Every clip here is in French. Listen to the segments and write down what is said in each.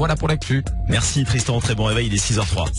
voilà pour l'actu. Merci Tristan, très bon réveil, il est 6h03.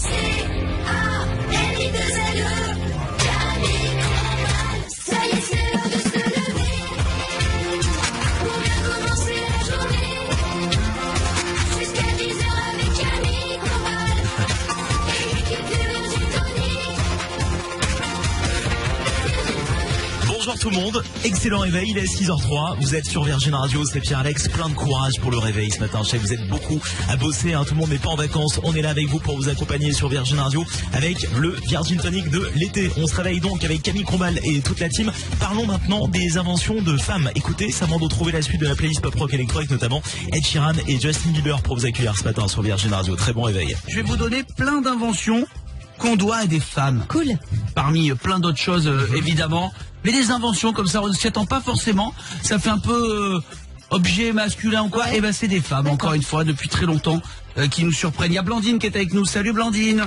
Bonjour tout le monde, excellent réveil, il est 6h03, vous êtes sur Virgin Radio, c'est Pierre-Alex, plein de courage pour le réveil ce matin. Je sais que vous êtes beaucoup à bosser, tout le monde n'est pas en vacances, on est là avec vous pour vous accompagner sur Virgin Radio avec le Virgin Tonic de l'été. On se réveille donc avec Camille Combal et toute la team. Parlons maintenant des inventions de femmes. Écoutez, ça demande de trouver la suite de la playlist pop rock électronique, notamment Ed Sheeran et Justin Bieber pour vous accueillir ce matin sur Virgin Radio. Très bon réveil. Je vais vous donner plein d'inventions qu'on doit à des femmes. Cool. Parmi plein d'autres choses, évidemment. Mais des inventions comme ça, on ne s'y attend pas forcément. Ça fait un peu objet masculin ou quoi. Ouais. Et ben c'est des femmes, encore une fois, depuis très longtemps, qui nous surprennent. Il y a Blandine qui est avec nous. Salut Blandine.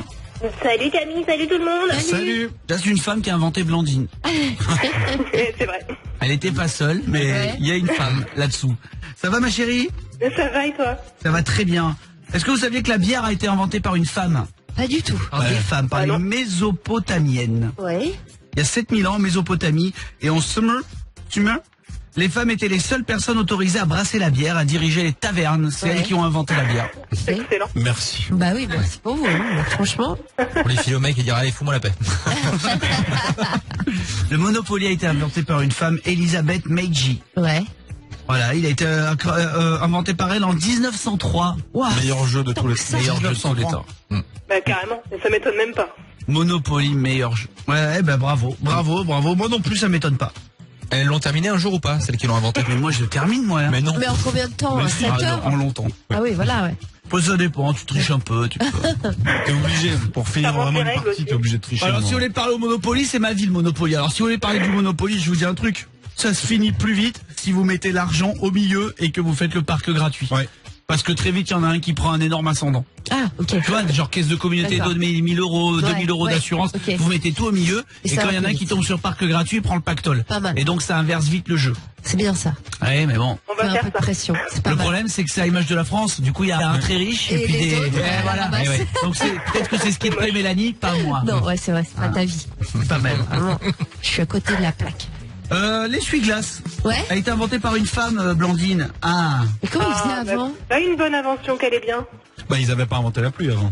Salut Camille, salut tout le monde. Salut. C'est une femme qui a inventé Blandine. C'est vrai. Elle était pas seule, mais il y a une femme là-dessous. Ça va ma chérie? Ça va et toi? Ça va très bien. Est-ce que vous saviez que la bière a été inventée par une femme? Pas du tout. Par des femmes, par les Mésopotamiennes. Ouais. Il y a 7000 ans en Mésopotamie et en Sumer, les femmes étaient les seules personnes autorisées à brasser la bière, à diriger les tavernes. C'est elles qui ont inventé la bière. Excellent. Merci. Bah oui, bah c'est pour vous, franchement. Pour les filles au mec et dire allez fous-moi la paix. Le Monopoly a été inventé par une femme, Elizabeth Meiji. Ouais. Voilà, il a été inventé par elle en 1903. Wow. Meilleur jeu de tous les meilleurs jeux de tous les temps. Bah carrément, ça m'étonne même pas. Monopoly, meilleur jeu. Ouais, ben bravo. Moi non plus, ça m'étonne pas. Elles l'ont terminé un jour ou pas, celles qui l'ont inventé? Mais moi, je termine, moi. Hein. Mais non. Mais en combien de temps? 7 heures? En longtemps. Ah oui, voilà, ouais. Ça dépend, tu triches un peu. T'es obligé, pour finir vraiment une partie, t'es obligé de tricher. Alors, si vous voulez parler au Monopoly, c'est ma vie, le Monopoly. Alors, si vous voulez parler du Monopoly, je vous dis un truc. Ça se finit plus vite si vous mettez l'argent au milieu et que vous faites le parc gratuit. Ouais. Parce que très vite, il y en a un qui prend un énorme ascendant. Ah, ok. Tu vois, genre caisse de communauté, donne 1000 euros, 2000 euros d'assurance. Okay. Vous mettez tout au milieu. Et quand il y en a un qui tombe sur parc gratuit, il prend le pactole. Pas mal. Et donc, ça inverse vite le jeu. C'est bien ça. Ouais, mais bon. On va Fais un faire peu de ça. pression. C'est pas Le mal. problème, c'est que c'est à l'image de la France. Du coup, il y a un très riche et, Et puis les des. autres, voilà. la masse. Donc, peut-être que c'est ce qui te plaît, Mélanie, pas moi. Non, ouais, c'est vrai, c'est pas ta vie. C'est pas mal. Vraiment, je suis à côté de la plaque. L'essuie-glace Ouais. a été inventé par une femme, Blandine. Ah. Et comment ils faisaient avant? Bah, une bonne invention qu'elle est bien. Bah ils avaient pas inventé la pluie avant.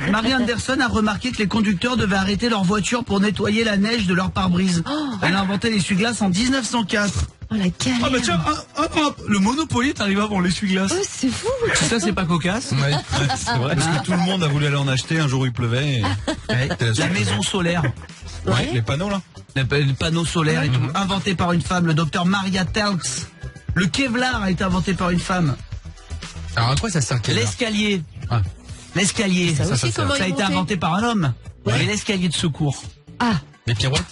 Marie Anderson a remarqué que les conducteurs devaient arrêter leur voiture pour nettoyer la neige de leur pare-brise. Elle a inventé l'essuie-glace en 1904. Oh la galère. Ah bah tiens, hop, le Monopoly t'arrive avant l'essuie-glace. Oh, c'est fou. Ça c'est pas cocasse. Ouais, c'est vrai. Parce que tout le monde a voulu aller en acheter, un jour il pleuvait. Et... Ouais, la maison solaire. Ouais, les panneaux là. Les panneaux solaires et tout, inventé par une femme, le docteur Maria Telx. Le Kevlar a été inventé par une femme. Alors à quoi ça sert? L'escalier. Ah. L'escalier. Ça aussi, comment Ça a ils été montaient? inventé par un homme. Ouais. Et l'escalier de secours. Ah. Les pirouettes?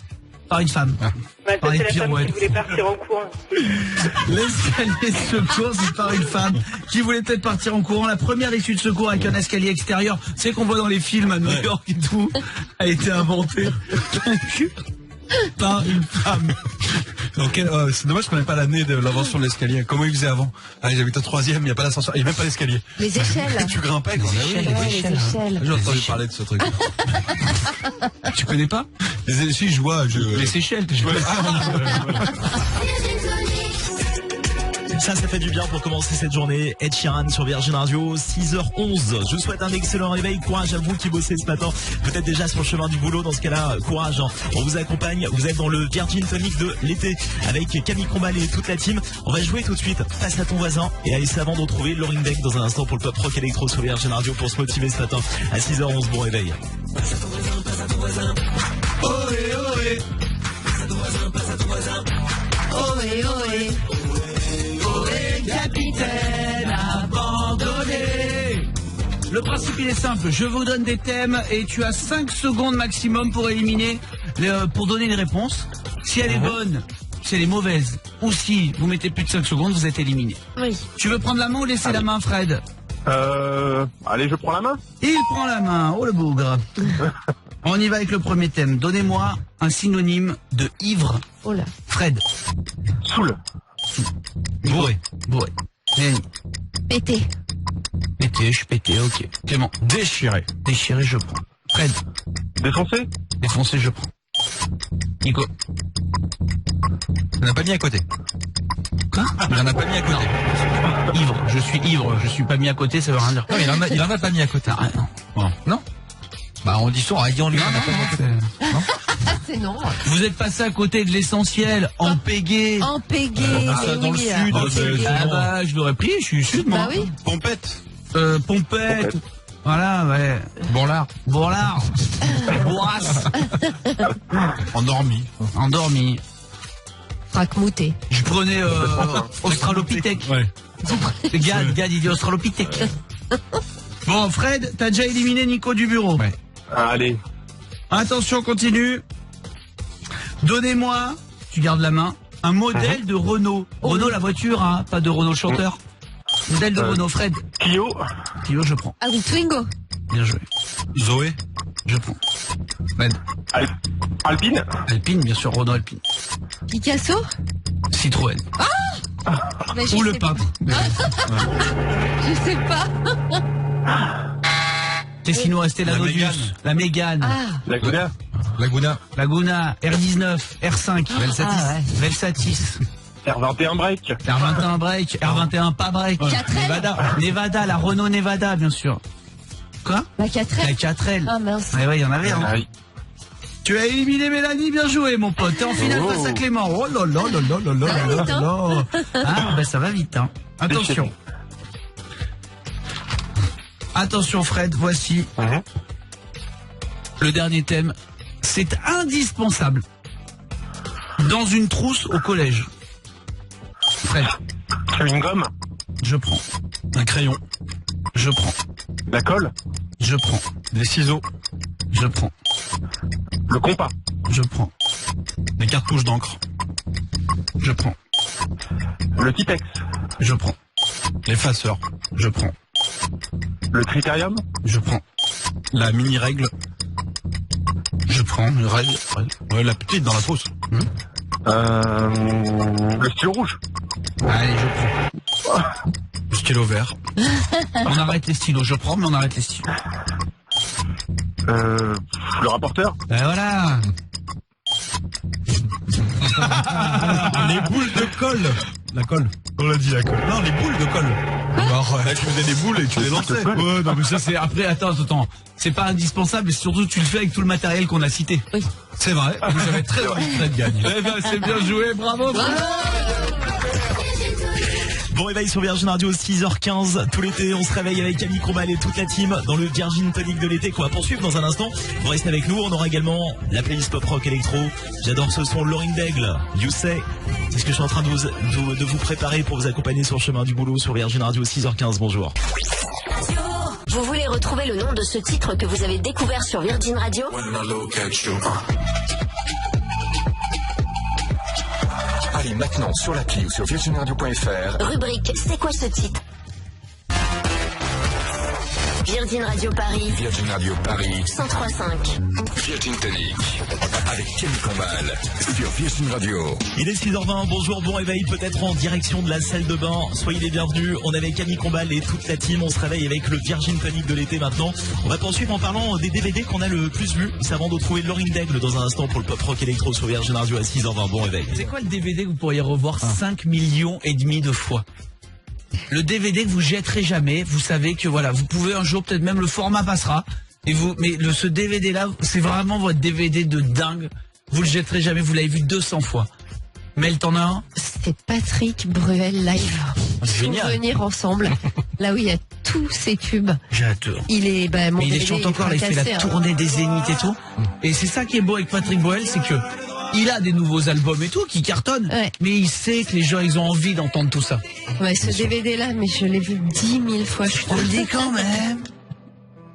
Par une femme. Bah, ça, Par c'est les la femme pirouettes. qui voulait partir en courant. L'escalier de secours, c'est par une femme qui voulait peut-être partir en courant. La première issue de secours avec un escalier extérieur, c'est qu'on voit dans les films à New York et tout, a été inventée par une femme. Donc, c'est dommage qu'on n'ait pas l'année de l'invention de l'escalier. Comment ils faisaient avant? Ah, j'habite au 3e, il n'y a pas d'ascenseur, il n'y a même pas d'escalier. Les échelles. Tu grimpais quand même. Ouais, les échelles. J'ai entendu parler de ce truc. Tu connais pas? Si, je vois. Les Seychelles, tu vois. Ça fait du bien pour commencer cette journée. Ed Sheeran sur Virgin Radio, 6h11. Je vous souhaite un excellent réveil. Courage à vous qui bossez ce matin. Peut-être déjà sur le chemin du boulot. Dans ce cas-là, courage. On vous accompagne. Vous êtes dans le Virgin Tonic de l'été avec Camille Combal et toute la team. On va jouer tout de suite Face à ton voisin. Et allez, c'est avant de retrouver Lauren Beck dans un instant pour le pop rock électro sur Virgin Radio pour se motiver ce matin à 6h11. Bon réveil. Passe à ton voisin, passe à ton voisin. Ohé, ohé. Passe à ton voisin, passe à ton voisin. Ohé, ohé. Capitaine abandonné. Le principe il est simple, je vous donne des thèmes et tu as 5 secondes maximum pour éliminer, pour donner une réponse. Si elle est bonne, si elle est mauvaise, ou si vous mettez plus de 5 secondes, vous êtes éliminé. Oui. Tu veux prendre la main ou laisser la main, Fred? Allez, je prends la main. Il prend la main, oh le bougre. On y va avec le premier thème. Donnez-moi un synonyme de ivre. Oh là. Fred. Soul. Bourré. Bourré. Mélanie. Pété. je suis pété, ok. Clément. Déchiré. Déchiré, je prends. Fred. Défoncé. Défoncé, je prends. Nico. On n'a pas mis à côté. Quoi? Il en a pas mis à côté. Ivre, je suis ivre, je suis pas mis à côté, ça veut rien dire. Non, il en a pas mis à côté. Non. Bah on dit ça en ayant lui. C'est non. Vous êtes passé à côté de l'essentiel, en pégé. En pégé. dans le sud, en c'est- pégé. Ah bah, je l'aurais pris, je suis sud, moi. Bah oui. Pompette. Pompette. Voilà, ouais. Bourlard. Bourlard. Bourrasse. Endormi. Endormi. Racmouté. Je prenais Australopithèque. Ouais. Gad, il dit Australopithèque. Bon, Fred, t'as déjà éliminé Nico du bureau. Ouais. Allez. Attention, continue. Donnez-moi, tu gardes la main, un modèle de Renault. Renault la voiture, hein, pas de Renault le chanteur. Modèle de Renault, Fred. Clio. Clio, je prends. Ah oui, Twingo. Bien joué. Zoé. Je prends. Fred. Alpine. Alpine, bien sûr, Renault Alpine. Picasso. Citroën. Mais je Ou le sais- peintre. Je sais pas. Qu'est-ce qu'il nous restait? La La Nodus, Mégane. la Mégane, Ah. Laguna. Laguna. Laguna, R19, R5, Velsatis, Ah ouais. Velsatis, R21 break. R21 break, R21 pas break, 4L. Nevada, la Renault Nevada, bien sûr. Quoi? La La 4L. 4L. Ah mince. Ouais, il y en avait, hein. Ah oui. Tu as éliminé Mélanie, bien joué, mon pote. T'es en finale face à Clément. Oh là là là là là là Ça va là vite, hein. là. Ah, ben ça va vite, hein. Attention. Attention, Fred, voici le dernier thème. C'est indispensable dans une trousse au collège. Fred, Une gomme. je prends. Un crayon. Je prends. La colle. Je prends. Des ciseaux. Je prends. Le compas. Je prends. Des cartouches d'encre. Je prends. Le Titex. Je prends. L'effaceur. Je prends. Le critérium. Je prends. La mini règle. Je prends. Une règle. Ouais, la petite dans la trousse. Le stylo rouge. Allez, je prends. Le stylo vert. On arrête les stylos. Je prends, mais on arrête les stylos. Le rapporteur. Ben voilà. Les boules de colle. La colle. On l'a dit la colle. Non, les boules de colle. Là, tu faisais des boules et tu les lançais. Ouais, non, mais ça c'est après. Attends. C'est pas indispensable, mais surtout tu le fais avec tout le matériel qu'on a cité. Oui. C'est vrai. J'avais très envie que Fred gagne. Eh ben, c'est bien joué, bravo. Bon réveil sur Virgin Radio, 6h15. Tout l'été, on se réveille avec Camille Combal et toute la team dans le Virgin Tonic de l'été qu'on va poursuivre dans un instant. Vous restez avec nous. On aura également la playlist pop rock électro. J'adore ce son Lauryn Daigle, You Say. C'est ce que je suis en train de vous préparer pour vous accompagner sur le chemin du boulot sur Virgin Radio, 6h15. Bonjour. Vous voulez retrouver le nom de ce titre que vous avez découvert sur Virgin Radio? Allez maintenant sur l'appli ou sur virginradio.fr. Rubrique C'est quoi ce titre? Virgin Radio Paris Virgin Radio Paris 103.5. Virgin Tonic avec Camille Combal sur Virgin Radio. Il est 6h20, bonjour, bon réveil, peut-être en direction de la salle de bain. Soyez les bienvenus, on est avec Camille Combal et toute la team. On se réveille avec le Virgin Tonic de l'été maintenant. On va poursuivre en parlant des DVD qu'on a le plus vus. C'est avant de retrouver Lauryn Daigle dans un instant pour le pop rock électro sur Virgin Radio à 6h20, bon réveil. C'est quoi le DVD que vous pourriez revoir 5 millions et demi de fois? Le DVD que vous jetterez jamais, vous savez que voilà, vous pouvez un jour, peut-être même le format passera, et ce DVD là, c'est vraiment votre DVD de dingue, vous le jetterez jamais, vous l'avez vu 200 fois. Mel, t'en as un? C'est Patrick Bruel live. C'est génial. Venir ensemble. Là où il y a tous ces tubes. J'adore. Il est, mon Mais il DVD chante encore, là, il fait fracassé, la hein. tournée des Zéniths et tout. Et c'est ça qui est beau avec Patrick Bruel, c'est que il a des nouveaux albums et tout qui cartonnent, Ouais. mais il sait que les gens ils ont envie d'entendre tout ça. Ouais, ce DVD là, mais je l'ai vu 10 000 fois, je Je te crois. le dis quand même.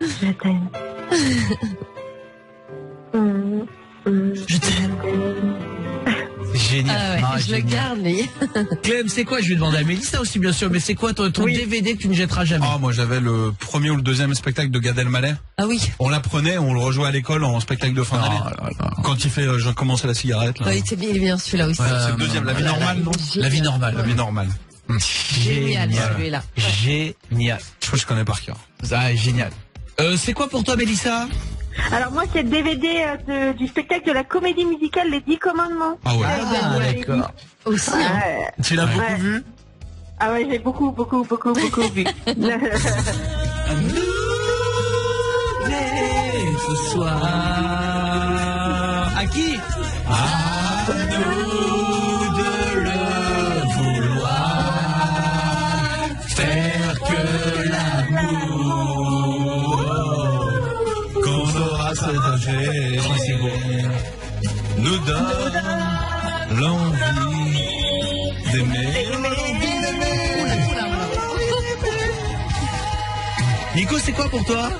Je t'aime. Je t'aime. C'est génial. Ah ouais, Ah, je le génial. garde, mais. Clem, c'est quoi? Je vais demander à Mélissa aussi, bien sûr, mais c'est quoi ton DVD que tu ne jetteras jamais? Ah, moi j'avais le premier ou le deuxième spectacle de Gad Elmaleh. Ah oui. On l'apprenait, on le rejouait à l'école en spectacle de fin d'année. Quand il fait j'ai commencé la cigarette là. Ouais, il est bien celui-là aussi. C'est le deuxième, la vie normale, non? La vie normale. La vie normale. Génial, Génial. celui-là. Génial. Je crois que je connais par cœur. Ah, génial. C'est quoi pour toi, Mélissa? Alors moi, c'est le DVD du spectacle de la comédie musicale Les 10 Commandements. Ah ouais. Ah, d'accord. Aussi. Hein. Ouais. Tu l'as beaucoup vu? Ah ouais, j'ai beaucoup vu. Ce soir. À qui? À nous de le vouloir. Faire que l'amour qu'on aura partagé. Oh, c'est beau. Nous donne l'envie d'aimer. Nico, c'est quoi pour toi?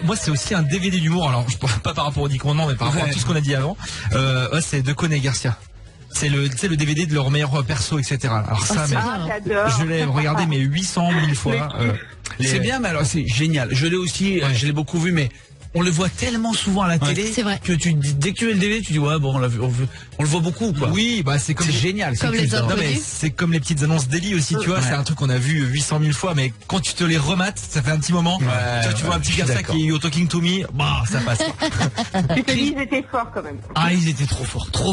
Moi, c'est aussi un DVD d'humour. Alors, pas par rapport au 10 commandements, mais par rapport à tout ce qu'on a dit avant. C'est de Koné Garcia. C'est le DVD de leur meilleur perso, etc. Alors ça, mais J'adore. je l'ai regardé mais 800 000 fois. C'est bien, mais alors c'est génial. Je l'ai aussi, je l'ai beaucoup vu, mais on le voit tellement souvent à la télé C'est vrai. que dès que tu mets le DVD, tu dis ouais bon, on le voit beaucoup quoi. Oui, bah c'est comme C'est génial. Comme c'est les culte, hein. Non mais Inconnus. c'est comme les petites annonces Daily aussi, tu vois, Ouais. c'est un truc qu'on a vu 800 000 fois, mais quand tu te les remates, ça fait un petit moment. Tu vois un petit je suis garçon d'accord. qui est You Talking to Me, bah ça passe. Tu te dis, ils étaient forts quand même. Ah, ils étaient trop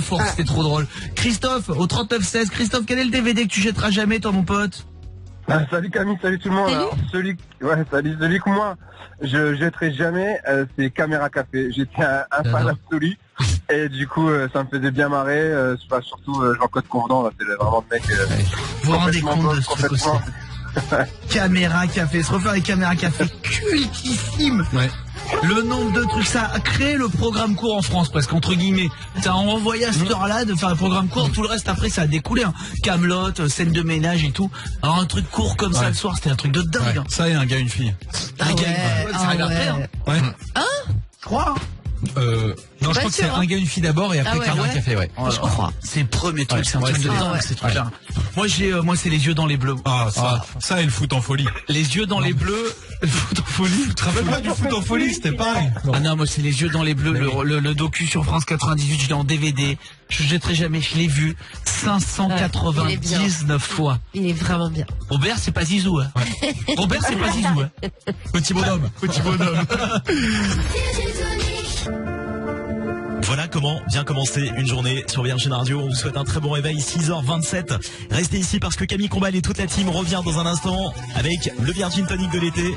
forts, c'était trop drôle. Christophe, au 3916, Christophe, quel est le DVD que tu jetteras jamais, toi, mon pote? Salut Camille, salut tout le monde. Salut. Alors, celui que moi je jetterai jamais, c'est Caméra Café. J'étais un fan absolu et du coup ça me faisait bien marrer. Surtout Jean-Claude Convenant, là, c'est vraiment le mec. Vous vous rendez complètement compte de ce truc aussi? complètement. Caméra café, se refaire les caméras café, cultissime. Ouais. Le nombre de trucs, ça a créé le programme court en France, presque, entre guillemets. Ça a envoyé à cette heure-là de faire le programme court, tout le reste après ça a découlé, hein. Camelot, scène de ménage et tout. Alors un truc court comme ça le soir, c'était un truc de dingue. hein. Ça et un gars, une fille. Un gars, ça arrive après, hein. Ouais. Je crois. Non, je Pas crois que c'est sûr, hein. un gars, une fille d'abord et après Ah ouais, Caméra ouais. Café, ouais. Je crois. C'est le premier truc, c'est un Ouais, truc de c'est- dingue, ouais. ces trucs-là. Moi c'est les yeux dans les bleus. Ah, ça et le foot en folie. Les yeux dans les bleus, le foot en folie. Tu te rappelles pas du foot en folie, c'était pareil. Ah non, moi c'est les yeux dans les bleus, le docu sur France 98, je l'ai en DVD, je jetterai jamais, je l'ai vu 599 fois. Il est vraiment bien. Robert c'est pas Zizou, hein. Robert c'est pas Zizou, hein. Petit bonhomme. Voilà comment vient commencer une journée sur Virgin Radio. On vous souhaite un très bon réveil, 6h27. Restez ici parce que Camille Combal et toute la team revient dans un instant avec le Virgin Tonic de l'été.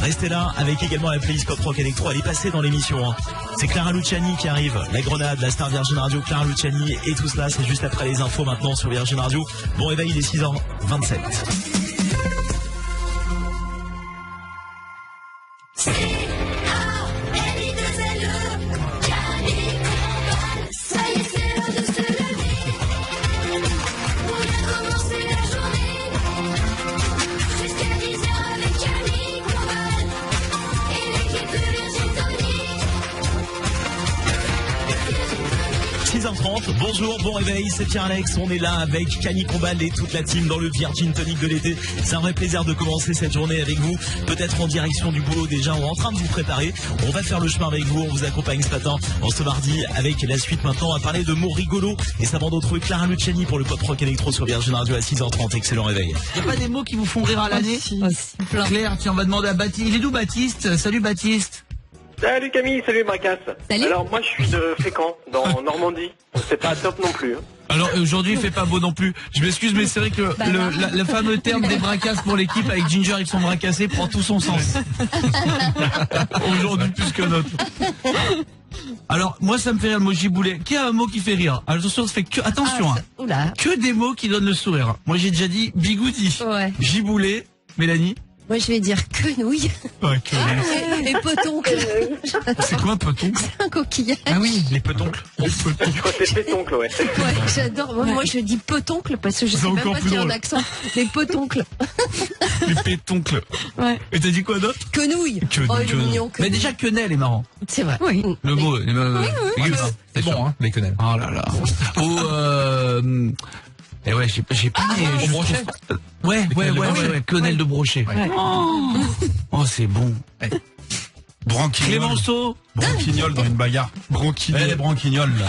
Restez là avec également la playlist Pop Rock Electro. Elle est passée dans l'émission. Hein. C'est Clara Luciani qui arrive. La Grenade, la star Virgin Radio, Clara Luciani et tout cela. C'est juste après les infos maintenant sur Virgin Radio. Bon réveil, il est 6h27. Bonjour, bon réveil, c'est Pierre Alex, on est là avec Camille Combal et toute la team dans le Virgin Tonic de l'été. C'est un vrai plaisir de commencer cette journée avec vous, peut-être en direction du boulot déjà ou en train de vous préparer. On va faire le chemin avec vous, on vous accompagne ce matin, en ce mardi, avec la suite maintenant à parler de mots rigolos. Et ça va retrouver Clara Luciani pour le Pop Rock Electro sur Virgin Radio à 6h30, excellent réveil. Y a pas des mots qui vous font rire à l'année? Plein. Claire, tiens, on va demander à Baptiste. Il est d'où Baptiste? Salut Baptiste. Salut Camille, salut Marcas. Salut. Alors moi je suis de Fécamp, dans Normandie. C'est pas top non plus. Hein. Alors aujourd'hui il fait pas beau non plus. Je m'excuse mais c'est vrai que le fameux terme des bras cassés pour l'équipe avec Ginger avec son bras cassé prend tout son sens. Aujourd'hui plus que notre. Alors moi ça me fait rire le mot giboulet. Qui a un mot qui fait rire? Attention, ça fait que attention, hein. Oula. Que des mots qui donnent le sourire. Moi j'ai déjà dit bigoudi, Ouais. giboulet, Mélanie. Moi, je vais dire quenouille et potoncle. C'est quoi un petoncle? Un coquillage. Ah oui, les petoncles. Je crois que c'est pétoncle, ouais. Ouais, j'adore. Moi, je dis potoncle parce que je sais même encore pas plus s'il y a un drôle. accent. Les potoncles. Les pétoncles. Ouais. Et t'as dit quoi d'autre? Quenouille. Quenouille. Oh, il est mignon. Mais déjà quenelle est marrant. C'est vrai. Oui. Le mot. C'est bon, hein, les quenelles. Oh là là. Ou et ouais, j'ai pas. je brochet. trouve- Ouais, quenelles de brochet. quenelle de brochet. Oh, c'est bon. Ouais. Branquignol. Clémenceau. Branquignol dans une bagarre. Branquignol. Les branquignoles, là.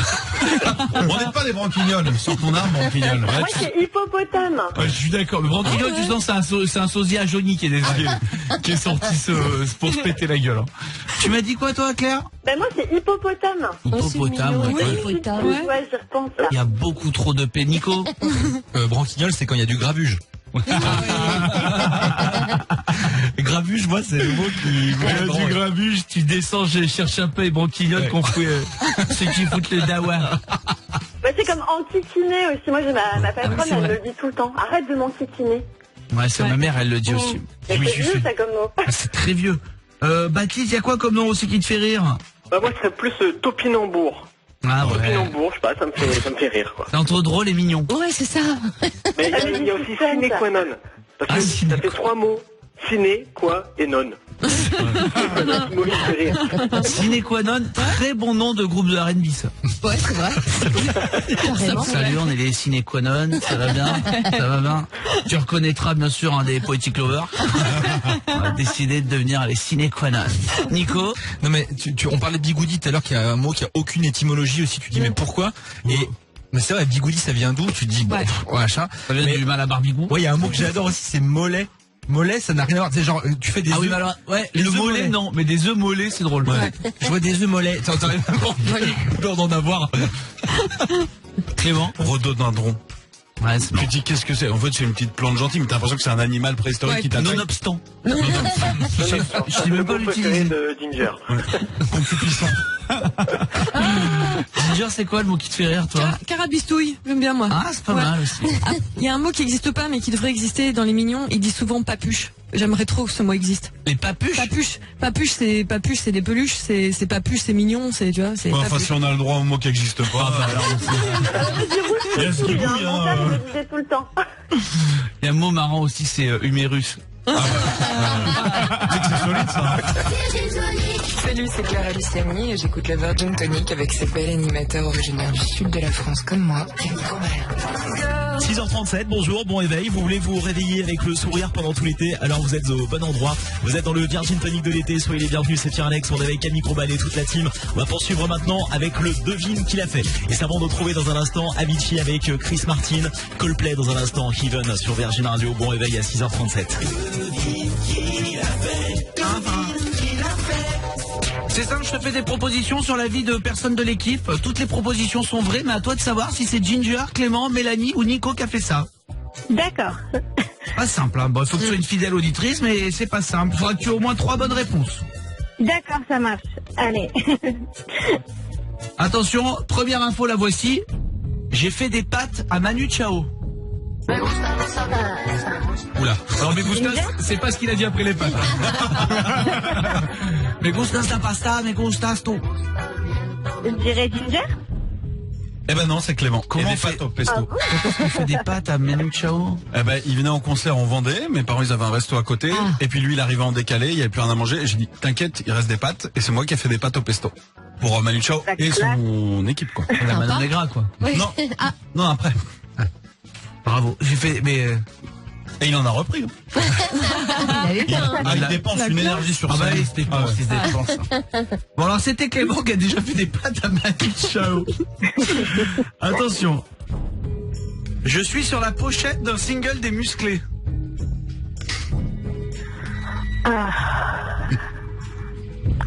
On n'est pas des branquignoles. Sur ton arme, branquignol. Moi, c'est hippopotame. Ouais, je suis d'accord. Mais Branquignol, tu sens, c'est un sosie à Johnny qui est sorti pour se péter la gueule. Tu m'as dit quoi, toi, Claire? Ben moi, c'est hippopotame. Hippopotame, mignon, ouais. oui. Hippopotame. Ouais, j'y repense là. Il y a beaucoup trop de paix. Nico? Branquignol, c'est quand il y a du gravuge. Gravuge, moi, c'est le mot qui... Du grabuge, tu descends, j'ai cherché un peu les branquignoles qu'on fait ceux qui foutent le dawa. Ouais, c'est comme enquiquiner aussi. Moi, j'ai ma patronne, c'est elle vrai. me le dit tout le temps. Arrête de m'enquiquiner. Ouais, c'est ma mère, elle le dit aussi. Mais Oui, c'est vieux, ça, comme mot. Ah, c'est très vieux. Baptiste, il y a quoi comme nom aussi qui te fait rire? Bah, moi, ce serait plus Topinambour. Ah ouais. Topinambour, je sais pas, ça me fait rire, quoi. C'est entre drôle et mignon. Ouais, c'est ça. Mais il y a aussi sine qua non. Parce que sine ça fait 3 mots. Sine, quoi et non. Sine qua non, très bon nom de groupe de R&B, ça. Ouais, c'est vrai. Carrément. Salut, on est les Sine qua non, ça va bien? Ça va bien? Tu reconnaîtras bien sûr un des Poetic Lovers. On a décidé de devenir les Sine qua non. Nico? Non mais on parlait de bigoudi tout à l'heure, qu'il y a un mot qui a aucune étymologie aussi. Tu dis mais pourquoi? Et mais c'est vrai, bigoudi ça vient d'où? Tu te dis bon, machin. Ça vient du mal à Barbigou. Ouais, il y a un mot que j'adore aussi, c'est mollet. Mollet, ça n'a rien à voir. C'est genre, tu fais des Ah oui, œufs. mais alors, ouais, Les le œufs mollet, mollets. non, mais des œufs mollets, c'est drôle. Ouais. Je vois des œufs mollets. T'arrives peur d'en avoir. Clément? Rhododendron. Ouais, c'est Tu te dis qu'est-ce que c'est? En fait, c'est une petite plante gentille, mais t'as l'impression que c'est un animal préhistorique qui t'attaque. nonobstant. Je sais même pas l'utiliser. de Ginger. Ginger, c'est quoi le mot qui te fait rire, toi? Carabistouille, j'aime bien moi. Ah, c'est pas Ouais. mal aussi. Ah, il y a un mot qui n'existe pas mais qui devrait exister dans les mignons. Il dit souvent papuche. J'aimerais trop que ce mot existe. Les papuches? Papuche, c'est des peluches. C'est papuche, c'est mignon. C'est tu vois, c'est. Enfin, papuche. si on a le droit au mot qui n'existe pas. Il y a ce qui bouille, Mon père me le disait tout le temps. Il y a un mot marrant aussi, c'est humérus. C'est solide, ça. Salut, c'est Clara Luciani et j'écoute le Virgin Tonic avec ces belles animateurs originaires du sud de la France comme moi, Camille Combal. 6h37, bonjour, bon éveil. Vous voulez vous réveiller avec le sourire pendant tout l'été? Alors vous êtes au bon endroit. Vous êtes dans le Virgin Tonic de l'été. Soyez les bienvenus, c'est Pierre Alex. On est avec Camille Combal et toute la team. On va poursuivre maintenant avec le devine qu'il a fait. Et ça va nous retrouver dans un instant Avicii avec Chris Martin, Coldplay dans un instant, Heaven sur Virgin Radio. Bon éveil à 6h37. C'est simple, je te fais des propositions sur la vie de personnes de l'équipe. Toutes les propositions sont vraies, mais à toi de savoir si c'est Ginger, Clément, Mélanie ou Nico qui a fait ça. D'accord. Pas simple, hein. Bon, il faut que tu sois une fidèle auditrice, mais c'est pas simple. Il faudra que tu aies au moins 3 bonnes réponses. D'accord, ça marche. Allez. Attention, première info, la voici. J'ai fait des pâtes à Manu Chao. Oula. Alors mes gustas, c'est pas ce qu'il a dit après les pâtes. Me gustas la pasta, me gustas tout. Je dirais Ginger. Eh ben non, c'est Clément. Comment Et on des fait pâtes au pesto. Pourquoi est-ce qu'on fait des pâtes à Manu Chao? Eh ben, il venait en concert en Vendée, mes parents ils avaient un resto à côté, et puis lui il arrivait en décalé, il y avait plus rien à manger, et j'ai dit t'inquiète, il reste des pâtes, et c'est moi qui ai fait des pâtes au pesto. Pour Manu Chao La et classe. son équipe quoi. La Madame des Gras, quoi. Oui. Non, Ah, non après. Bravo. J'ai fait, mais... Et il en a repris. il avait bien. Hein. Ah, il dépense une énergie sur Ah ça. bah oui, c'était Ah ouais. il se dépense. Bon alors c'était Clément qui a déjà fait des pâtes à Manu Chao. Attention. Je suis sur la pochette d'un single des Musclés.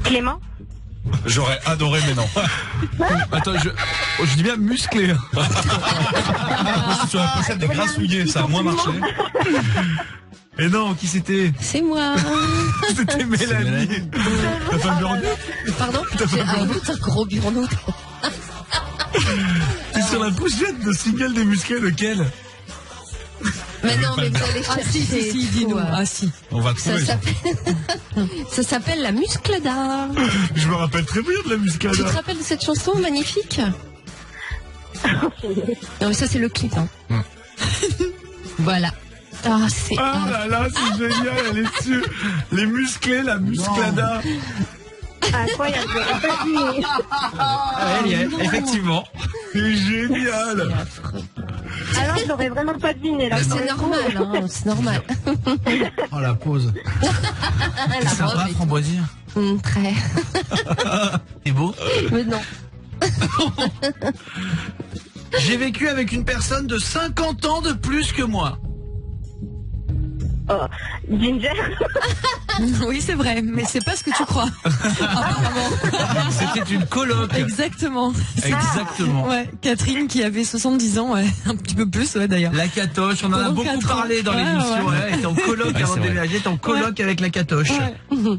Clément. J'aurais adoré, mais non. Attends, je dis bien musclé. Moi, je suis sur la pochette des grassouillés, ça a moins marché. Et non, qui c'était? C'est moi. C'était Mélanie. T'as fait un burn-out? Pardon. T'as un gros burn-out. T'es sur la pochette de single des Musclés, lequel? Mais non, mais vous allez Ah chercher. si, dis-nous. Ah si. On va Ça trouver. ça. s'appelle... ça s'appelle la musclada. Je me rappelle très bien de la Tu te musclada. rappelles de cette chanson magnifique? Non mais ça c'est le clip. Hein. Voilà. Ah c'est... Ah là là, c'est génial, elle est dessus. Les Musclés, la musclada. Incroyable. J'aurais pas deviné. Elle y est, effectivement. C'est génial. Alors, j'aurais vraiment pas deviné. Là. C'est normal, hein, c'est normal. Oh la pause. La C'est sympa, robe et Framboisier. Très. C'est beau. Mais non. J'ai vécu avec une personne de 50 ans de plus que moi. Oh, Ginger. Oui, c'est vrai, mais c'est pas ce que tu crois. Apparemment. C'était une coloc. Exactement. Exactement. Ouais, Catherine qui avait 70 ans, ouais, un petit peu plus, ouais, d'ailleurs. La catoche, on en a Pendant beaucoup 4 ans. parlé dans Ouais, l'émission. ouais. Elle était en coloc avant de déménager, elle était en coloc avec la catoche. Ouais.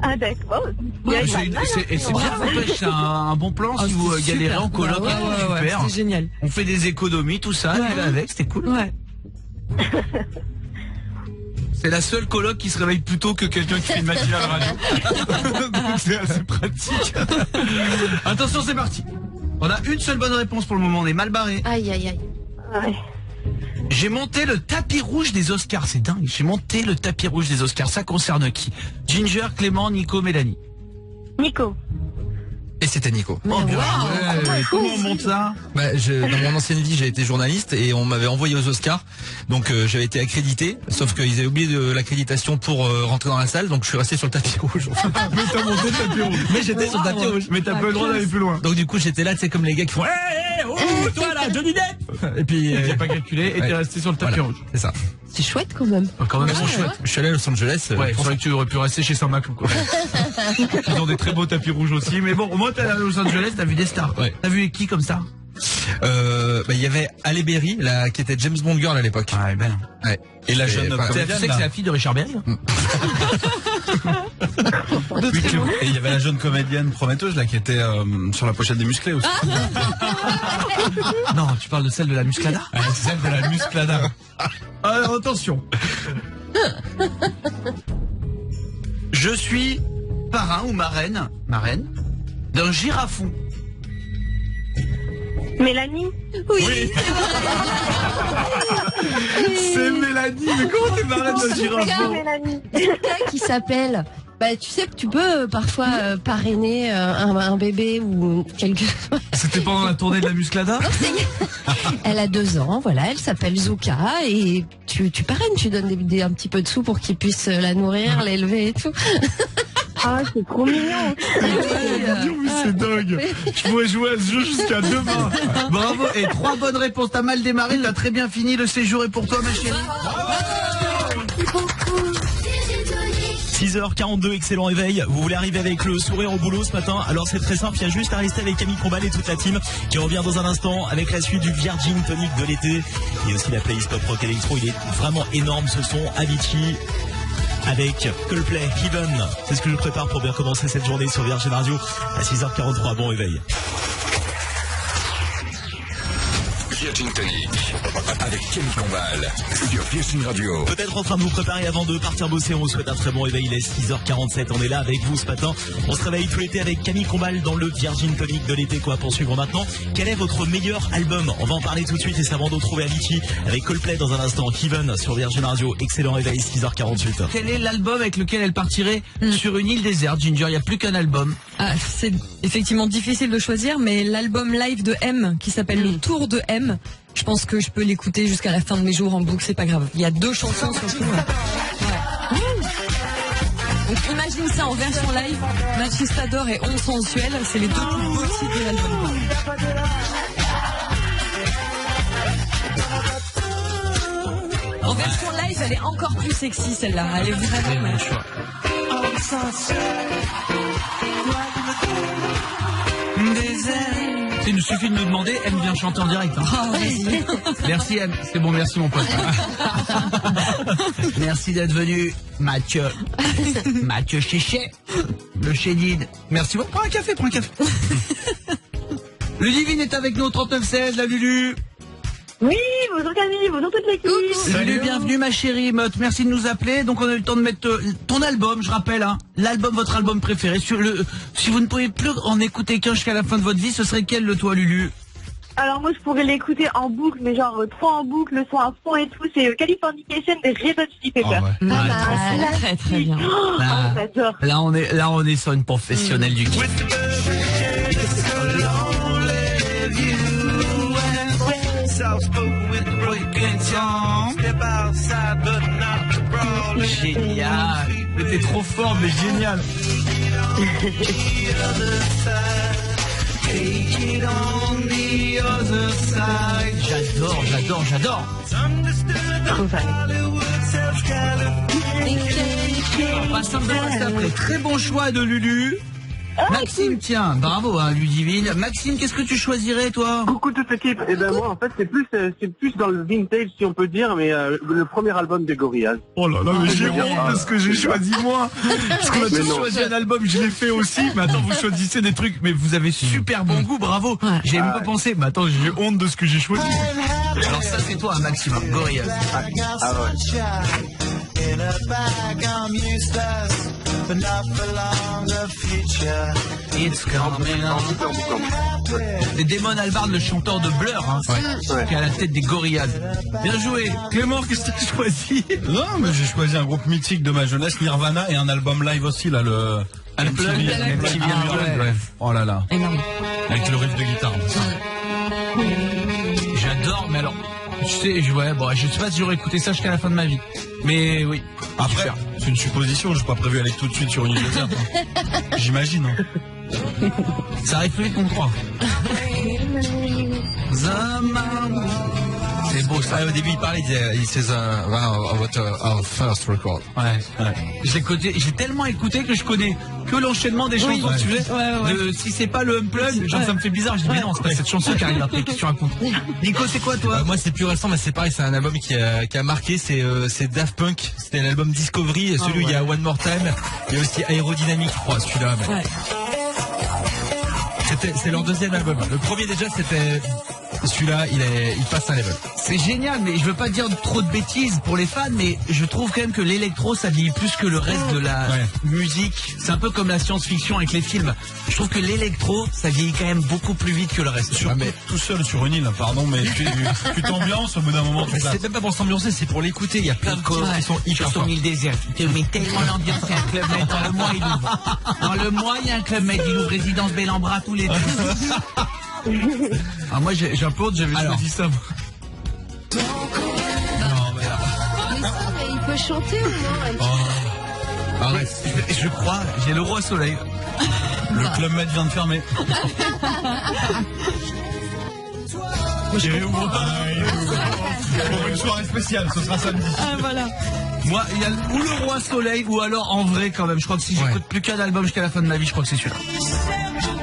Ah d'accord. Ouais, c'est bien, n'empêche, c'est un bon plan si vous galérez en coloc. Ouais, super. c'est génial. On fait des économies, tout ça, elle va avec, c'était cool. Ouais. C'est la seule coloc qui se réveille plus tôt que quelqu'un qui fait une matinale à la radio. Donc c'est assez pratique. Attention, c'est parti. On a une seule bonne réponse pour le moment, on est mal barré. Aïe, aïe, aïe. Ouais. J'ai monté le tapis rouge des Oscars, c'est dingue. J'ai monté le tapis rouge des Oscars. Ça concerne qui? Ginger, Clément, Nico, Mélanie. Nico. Et c'était Nico. Oh, bien. Ouais, comment on monte ça? Bah, dans mon ancienne vie, j'ai été journaliste et on m'avait envoyé aux Oscars. Donc j'avais été accrédité, sauf qu'ils avaient oublié de l'accréditation pour rentrer dans la salle, donc je suis resté sur le tapis rouge. Mais t'as monté le tapis rouge. Mais j'étais sur le tapis rouge. Mais t'as pas le droit d'aller plus loin. Donc du coup, j'étais là, tu sais, comme les gars qui font hey, oh, toi là, Johnny Depp. Et puis J'ai pas calculé et t'es resté sur le tapis rouge. C'est ça. C'est chouette quand même. Quand même, Mais bon, je suis allé à Los Angeles. Ouais, c'est vrai que tu aurais pu rester chez Saint-Maclou, quoi. Ils ont des très beaux tapis rouges aussi, mais bon, au moins t'es allé à Los Angeles, t'as vu des stars. Ouais. T'as vu qui comme ça? Il y avait Halle Berry, qui était James Bond girl à l'époque. Ah, ben. Ouais. Et la Et jeune pas- Tu sais que c'est la fille de Richard Berry? Et il y avait la jeune comédienne prometteuse là qui était sur la pochette des Musclés aussi. Non, tu parles de celle de la Musclada? Celle de la Musclada. Alors attention. Je suis parrain ou marraine d'un girafon. Mélanie. Oui. C'est Mélanie, mais comment t'es marraine d'un girafon? Mélanie. Quelqu'un qui s'appelle. Bah, tu sais que tu peux parfois parrainer un bébé ou quelque chose. C'était pendant la tournée de la Musclada? Elle a 2 ans, voilà, elle s'appelle Zuka et tu parraines, tu donnes un petit peu de sous pour qu'il puisse la nourrir, l'élever et tout. Ah, c'est trop mignon. C'est dingue. Je pourrais jouer à ce jeu jusqu'à demain. Bravo. Et 3 bonnes réponses. T'as mal démarré, t'as très bien fini. Le séjour est pour toi, ma chérie. 6h42, excellent réveil. Vous voulez arriver avec le sourire au boulot ce matin? Alors c'est très simple, il y a juste à rester avec Camille Combal et toute la team qui revient dans un instant avec la suite du Virgin Tonic de l'été. Et aussi la playlist pop rock électro, il est vraiment énorme ce son. Avicii avec Coldplay, Heaven. C'est ce que je prépare pour bien commencer cette journée sur Virgin Radio à 6h43. Bon réveil. Virgin Tonic avec Camille Combal sur Virgin Radio. Peut-être en train de vous préparer avant de partir bosser. On vous souhaite un très bon réveil. Il est 6h47. On est là avec vous ce matin. On se réveille tout l'été avec Camille Combal dans le Virgin Tonic de l'été. Quoi pour suivre maintenant? Quel est votre meilleur album? On va en parler tout de suite. Et c'est avant de retrouver Avicii avec Coldplay dans un instant. Heaven sur Virgin Radio. Excellent réveil, 6h48. Quel est l'album avec lequel elle partirait sur une île déserte, Ginger? Il n'y a plus qu'un album. Ah, c'est effectivement difficile de choisir, mais l'album live de M, qui s'appelle Le Tour de M, je pense que je peux l'écouter jusqu'à la fin de mes jours en boucle, c'est pas grave. Il y a 2 chansons surtout. Ouais. Donc imagine ça en version live, Machistador et On Sensuel, c'est les 2 plus beaux titres de l'album. En version live, elle est encore plus sexy celle-là, elle est vraiment mal. Il nous suffit de nous demander, elle vient chanter en direct. Hein. Oh, vas-y. Merci, M. C'est bon, merci mon pote. Merci d'être venu, Mathieu. Mathieu Chéchet, le chénide. Merci beaucoup. Prends un café. Ludivine est avec nous au 3916, la Lulu. Oui, bonjour Camille, bonjour toute l'équipe. Salut, bienvenue ma chérie Meute, merci de nous appeler. Donc on a eu le temps de mettre ton album, je rappelle, hein, votre album préféré. Si vous ne pouvez plus en écouter qu'un jusqu'à la fin de votre vie, ce serait quel le toi Lulu? Alors moi je pourrais l'écouter en boucle, mais genre trop en boucle, le son à fond et tout, c'est Californication des Red Hot Chili Peppers. Très très bien. J'adore. Là on est sur une professionnelle du kiff. Génial. Mais t'es trop fort, mais génial. J'adore. Trop fan. On passe un peu après. Très bon choix de Lulu. Maxime, tiens, bravo, hein, Ludivine. Maxime, qu'est-ce que tu choisirais, toi? Coucou toute l'équipe. Et ben moi en fait c'est plus dans le vintage si on peut dire, mais le premier album des Gorillaz. Oh là là, mais j'ai honte de ce que j'ai choisi moi. Parce qu'on a tous choisi un album, je l'ai fait aussi. Mais attends, vous choisissez des trucs, mais vous avez super bon goût, bravo. J'ai même pas pensé. Mais attends, j'ai honte de ce que j'ai choisi. Alors ça c'est toi, Maxime, Gorillaz. Ah ouais. It's coming on. C'est Damon Albarn, le chanteur de Blur, hein, qui est à la tête des Gorillaz. Bien joué. Clément, qu'est-ce que tu as choisi? Non, mais j'ai choisi un groupe mythique de ma jeunesse, Nirvana, et un album live aussi, là, le MTV Unplugged, ouais. Oh là là. Énorme. Avec le riff de guitare. J'adore, mais alors, je sais pas si j'aurais écouté ça jusqu'à la fin de ma vie. Mais oui. Après, c'est une supposition, j'ai pas prévu aller tout de suite sur une île déserte. J'imagine. Hein. Ça arrive plus vite qu'on croit. C'est beau ça. Au début, il parlait, il disait, our first record. Ouais. J'ai tellement écouté que je connais que l'enchaînement des chansons, tu sais. Si c'est pas le Unplugged, genre ça me fait bizarre. Je dis, mais non, c'est pas cette chanson qui arrive après. Qu'est-ce que tu racontes? Nico, c'est quoi, toi? Moi, c'est plus récent, mais c'est pareil, c'est un album qui a marqué, c'est Daft Punk. C'était l'album Discovery, celui où il y a One More Time. Il y a aussi Aerodynamic, je crois, celui-là. Mais... C'est leur deuxième album. Le premier déjà, c'était celui-là, il passe un level. C'est génial, mais je veux pas dire trop de bêtises pour les fans, mais je trouve quand même que l'électro ça vieillit plus que le reste de la musique. C'est un peu comme la science-fiction avec les films. Je trouve que l'électro ça vieillit quand même beaucoup plus vite que le reste. Mais tout seul sur une île, pardon, mais tu t'ambiances au bout d'un moment. C'est même pas pour s'ambiancer, c'est pour l'écouter. Il y a plein de choses qui sont hyper forts. Sur une île déserte, tu te mets tellement l'ambiance. Il y a un Club Med dans le mois, il ouvre. Dans le mois, il y a un Club Med, il ouvre Résidence Bellambra tous les deux. Ah, moi j'ai un pote, j'avais choisi ça. Mais il peut chanter ou non? Arrête. Je crois, j'ai le roi soleil. Le Club Med vient de fermer. Pour une soirée spéciale, ce sera samedi. Ah voilà. Moi, il y a ou le roi soleil ou alors en vrai quand même. Je crois que si j'écoute plus qu'un album jusqu'à la fin de ma vie, je crois que c'est celui-là.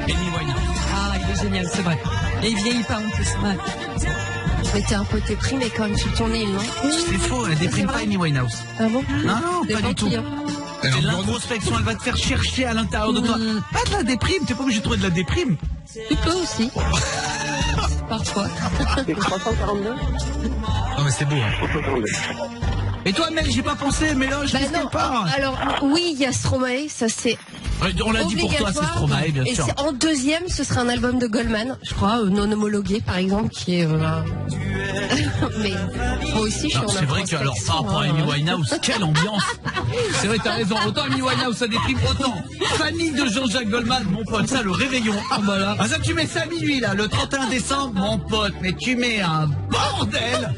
Amy Winehouse. Ah, il est génial, c'est vrai. Et il vieillit pas en plus. Ouais. Mais t'es un peu déprimé quand même sur ton île, non? C'est faux, elle déprime pas Amy Winehouse. Ah bon? Non, pas du tout. C'est de l'introspection, elle va te faire chercher à l'intérieur de toi. Pas de la déprime, t'es pas obligé de trouver de la déprime. Tu peux aussi. Parfois. C'est 342. Non mais c'est beau. Hein. Et toi, Mel, j'ai pas pensé, mais là, je ne pas. Alors, oui, il y a Stromae, ça c'est. On l'a dit pour toi, c'est Stromae, bien sûr. Et en deuxième, ce sera un album de Goldman, je crois, non homologué, par exemple, qui est. Mais moi aussi, je suis en C'est vrai que, alors, par rapport à Amy Winehouse, quelle ambiance! C'est vrai, t'as raison. Autant Amy Winehouse, ça déprime, autant. Famille de Jean-Jacques Goldman, mon pote, ça, le réveillon. Voilà. Ah, ça, tu mets ça à minuit, là, le 31 décembre, mon pote, mais tu mets un bordel!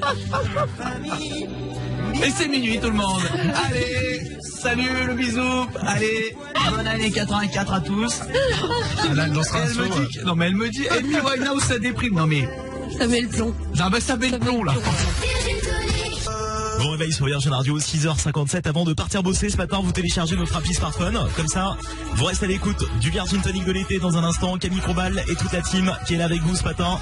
Et c'est minuit, tout le monde. Allez, salut, le bisou. Allez, bonne année 84 à tous. Non, mais elle me dit, Amy Winehouse, ça déprime. Non, mais. Ça met le plomb. Non, bah, ça met le plomb, là. Bon réveil sur Virgin Radio, 6h57. Avant de partir bosser ce matin, vous téléchargez notre appli smartphone. Comme ça, vous restez à l'écoute du Virgin Tonic de l'été dans un instant. Camille Combal et toute la team qui est là avec vous ce matin.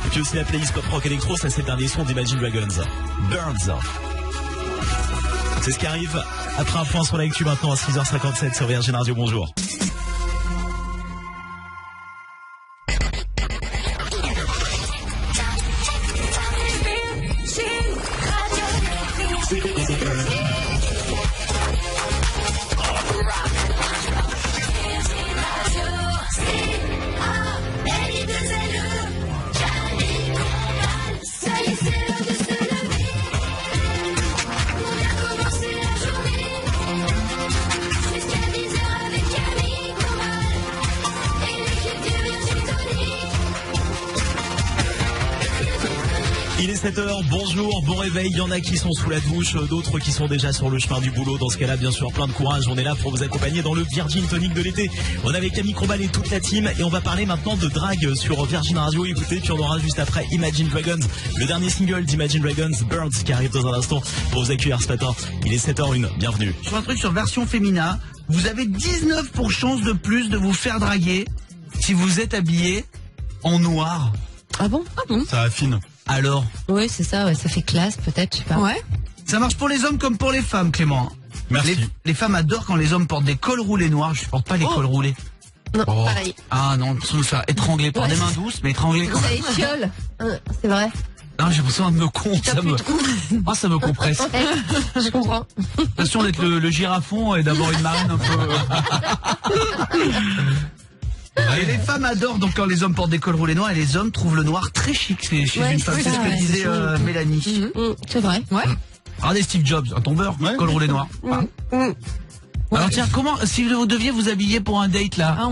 Et puis aussi la playlist Pop Rock Electro, ça c'est le dernier son d'Imagine Dragons. Burns. C'est ce qui arrive après un point sur l'actu maintenant à 6h57 sur Virgin Radio. Bonjour. Jusqu'à 10h avec Camille. Il est 7h, bonjour, bon réveil. Il y en a qui sont sous la douche, d'autres qui sont déjà sur le chemin du boulot. Dans ce cas-là, bien sûr, plein de courage. On est là pour vous accompagner dans le Virgin Tonic de l'été. On est avec Camille Combal et toute la team et on va parler maintenant de drague sur Virgin Radio. Écoutez, puis on aura juste après Imagine Dragons, le dernier single d'Imagine Dragons, Birds, qui arrive dans un instant pour vous accueillir ce matin. Il est 7h01, bienvenue. Sur un truc sur version féminin, vous avez 19% de plus de vous faire draguer si vous êtes habillé en noir. Ah bon? Ça affine. Alors? Oui, c'est ça, ouais, ça fait classe peut-être, je sais pas. Ouais. Ça marche pour les hommes comme pour les femmes, Clément. Merci. Les femmes adorent quand les hommes portent des cols roulés noirs. Je porte pas les cols roulés. Non, pareil. Ah non, ça étranglé par des mains douces, mais étranglé quand Ça même. étiole. C'est vrai. Non, j'ai l'impression de me con, ça me compresse. Ouais, je comprends. L'impression d'être le girafon et d'avoir une marine un peu. Et les femmes adorent donc quand les hommes portent des cols roulés noirs et les hommes trouvent le noir très chic chez une femme. C'est ce que disait Mélanie. C'est vrai. Ouais. Regardez Steve Jobs, un tombeur, col roulé noir. Alors tiens, comment, si vous deviez vous habiller pour un date là,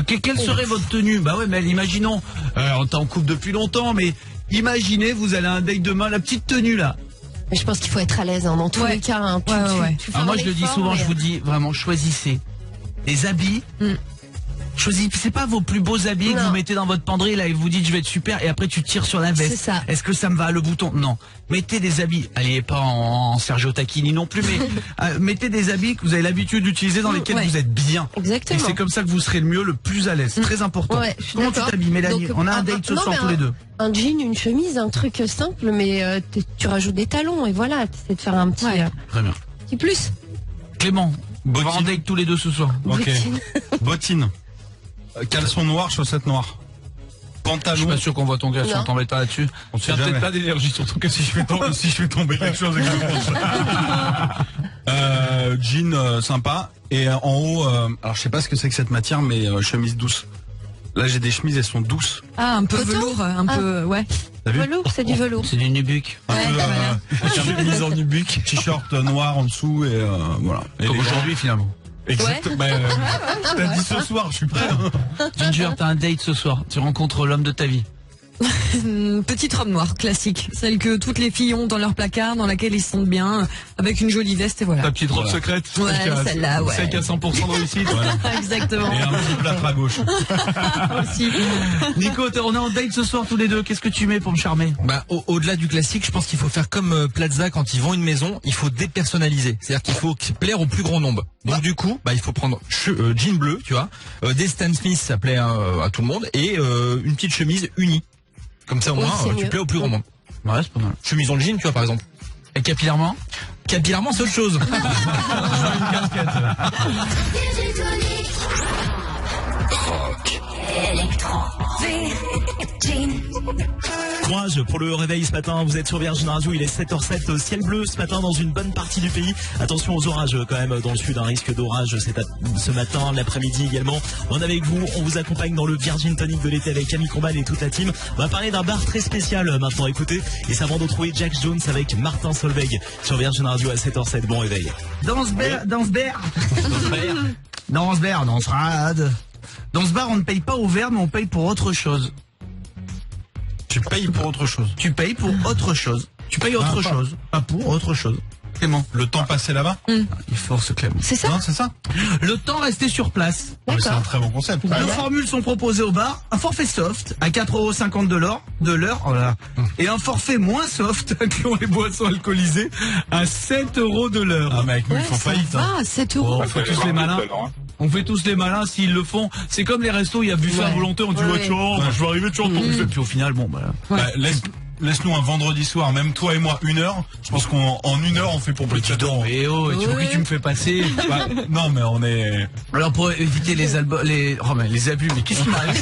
quelle serait votre tenue? Bah ouais, mais imaginons, on est en couple depuis longtemps, mais imaginez, vous allez à un date demain, la petite tenue là. Mais je pense qu'il faut être à l'aise dans tous les cas. Hein. Alors moi je le dis souvent, je vous dis vraiment, choisissez des habits. Choisissez pas vos plus beaux habits que vous mettez dans votre penderie là et vous dites je vais être super et après tu tires sur la veste. C'est ça. Est-ce que ça me va le bouton? Non. Mettez des habits, allez pas en Sergio Tacchini non plus, mais mettez des habits que vous avez l'habitude d'utiliser dans lesquels vous êtes bien. Exactement. Et c'est comme ça que vous serez le mieux, le plus à l'aise. Très important. Ouais, Comment tu t'habilles, Mélanie? Donc, on a un date ce soir tous les deux. Un jean, une chemise, un truc simple, mais tu rajoutes des talons et voilà, tu essaies de faire un petit, Très bien. petit plus. Clément, on va en date tous les deux ce soir. Ok. Bottine. Caleçon noir, chaussettes noires. Pantalon. Je suis pas sûr qu'on voit ton gars, si on t'embête pas là-dessus. On sait peut-être pas d'énergie, surtout que si je fais tomber quelque chose avec le jean sympa. Et en haut, alors je sais pas ce que c'est que cette matière, mais chemise douce. Là j'ai des chemises, elles sont douces. Ah, un peu velours, un peu, ouais. T'as vu? Velours, c'est du velours. C'est du nubuck. Un peu chemise en nubuck, t-shirt noir en dessous et voilà. Et comme les aujourd'hui finalement. Exactement. Bah, t'as dit ce soir, je suis prêt. Ginger, t'as un date ce soir. Tu rencontres l'homme de ta vie. Petite robe noire, classique. Celle que toutes les filles ont dans leur placard, dans laquelle ils se sentent bien, avec une jolie veste et voilà. Ta petite robe secrète. Ouais, celle-là, ouais. Celle qui a 100% de réussite. Voilà. Exactement. Et un petit plâtre à gauche. Aussi. Nico, on est en date ce soir tous les deux. Qu'est-ce que tu mets pour me charmer? Bah, au-delà du classique, je pense qu'il faut faire comme Plaza quand ils vendent une maison, il faut dépersonnaliser. C'est-à-dire qu'il faut plaire au plus grand nombre. Donc du coup, bah, il faut prendre jean bleu, tu vois, des Stan Smith, ça plaît à tout le monde, et une petite chemise unie. Comme ça au moins, tu plais au plus grand nombre. Ouais, c'est pas mal. Chemise en jean, tu vois, par exemple. Et capillairement? Capillairement, c'est autre chose. Rock. Courage pour le réveil ce matin, vous êtes sur Virgin Radio, il est 7h07, ciel bleu ce matin dans une bonne partie du pays. Attention aux orages quand même dans le sud, un risque d'orage ce matin, l'après-midi également. On est avec vous, on vous accompagne dans le Virgin Tonic de l'été avec Camille Combal et toute la team. On va parler d'un bar très spécial maintenant, écoutez. Et c'est avant de retrouver Jack Jones avec Martin Solveig sur Virgin Radio à 7h07, bon réveil. Dans ce bar, on ne paye pas au verre, mais on paye pour autre chose. Tu payes pour autre chose. Tu payes pour autre chose. Tu payes autre chose. Pas pour autre chose. Clément. Le temps passé là-bas? Il force Clément. C'est ça? Non, c'est ça? Le temps resté sur place. Mais c'est un très bon concept. Deux formules sont proposées au bar. Un forfait soft à 4,50 € de l'heure. Oh là. Et un forfait moins soft, incluant les boissons alcoolisées, à 7 € de l'heure. Ah, mais avec nous, ils font faillite. Ah, 7 €. On fait tous les malins. On fait tous les malins s'ils le font. C'est comme les restos, il y a buffet à volonté, on dit ouais, je vais arriver toujours pour buffet. Puis au final, bon, bah. Laisse-nous un vendredi soir, même toi et moi, 1 heure. Je pense qu'en 1 heure, on fait pour plus de 7 €. Et oh, tu vois que tu me fais passer. Bah, non, mais on est. Alors pour éviter les abus, mais qu'est-ce qui m'arrive?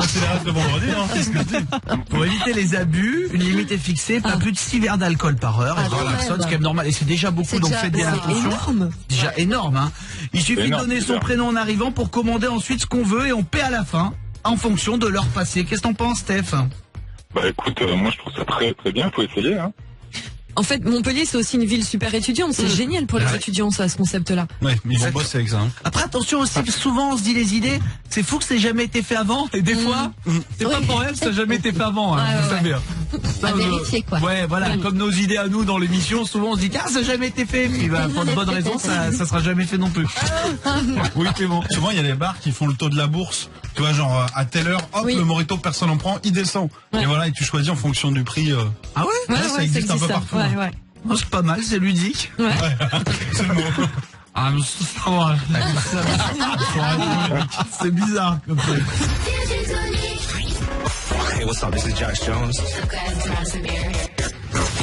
C'est le reste de vendredi, hein. Qu'est-ce que tu dis? Pour éviter les abus, une limite est fixée, pas plus de 6 verres d'alcool par heure. Et dans la personne, ce qui est normal. Et c'est déjà beaucoup, donc faites bien attention. Énorme. Déjà énorme, hein. Il suffit de donner son prénom en arrivant pour commander ensuite ce qu'on veut et on paie à la fin, en fonction de l'heure passée. Qu'est-ce que t'en penses, Steph? Bah écoute, moi je trouve ça très très bien, faut essayer, hein. En fait, Montpellier, c'est aussi une ville super étudiante. C'est génial pour les étudiants, ça, ce concept-là. Ouais, mais ils vont bosser avec ça. Hein. Après, attention aussi, souvent on se dit les idées, c'est fou que ça n'ait jamais été fait avant. Et des fois, c'est pas pour elle, ça n'a jamais été fait avant, hein, vous savez. À vérifier, quoi. Ouais, voilà, comme nos idées à nous dans l'émission, souvent on se dit ça n'a jamais été fait, puis pour de bonnes raisons, ça sera jamais fait non plus. Oui, Clément. Souvent, il y a des bars qui font le taux de la bourse. Tu vois, genre, à telle heure, hop, le Morito, personne en prend, il descend. Et voilà, et tu choisis en fonction du prix. Ah ouais? Ça existe un peu partout. Ouais. Oh, c'est pas mal, c'est ludique. Ouais. C'est le mot. Ah, mais c'est bizarre comme ça. Hey, what's up? This is Josh Jones.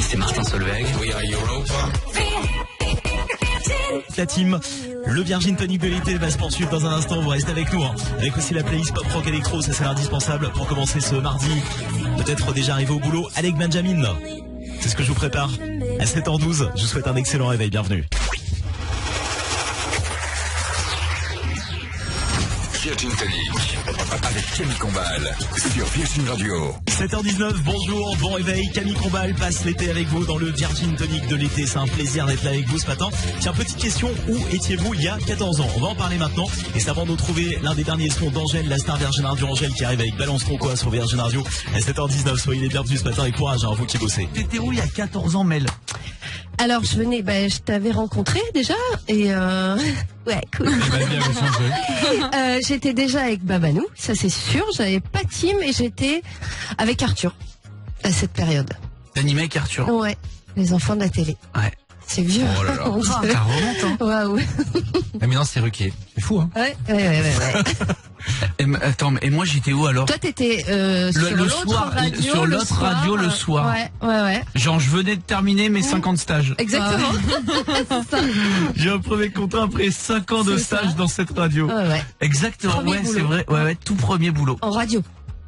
C'est Martin Solveig. We are Europa. La team, le Virgin Tonic de l'été va se poursuivre dans un instant. Vous restez avec nous, hein. Avec aussi la playlist pop rock électro, ça c'est indispensable pour commencer ce mardi. Peut-être déjà arrivé au boulot avec Benjamin. C'est ce que je vous prépare à 7h12. Je vous souhaite un excellent réveil. Bienvenue. Virgin Tonic avec Camille Combal sur Virgin Radio. 7h19, bonjour, bon réveil. Camille Combal passe l'été avec vous dans le Virgin Tonic de l'été. C'est un plaisir d'être là avec vous ce matin. Tiens, petite question, où étiez-vous il y a 14 ans? On va en parler maintenant. Et c'est avant de retrouver l'un des derniers sons d'Angèle, la star Virgin Radio Angèle qui arrive avec Balance ton quoi sur Virgin Radio. À 7h19, soyez les bienvenus ce matin et courage, hein, vous qui bossez. T'étais où il y a 14 ans, Mel? Alors, je t'avais rencontré déjà, et ouais, cool. J'étais déjà avec Babanou, ça c'est sûr. J'avais pas Tim et j'étais avec Arthur à cette période. T'animais avec Arthur? Ouais, les enfants de la télé. Ouais. C'est vieux. Oh là là. Ça remonte, hein. Waouh. Ah, mais non, c'est Ruquier. C'est fou, hein. Ouais. Attends, et moi j'étais où alors? Toi t'étais sur l'autre radio le soir. Ouais. Genre je venais de terminer mes 50 stages. Exactement. J'ai un premier contrat après 5 ans de stage dans cette radio. Ouais. Exactement, Premier boulot. C'est vrai. Ouais, tout premier boulot. En radio,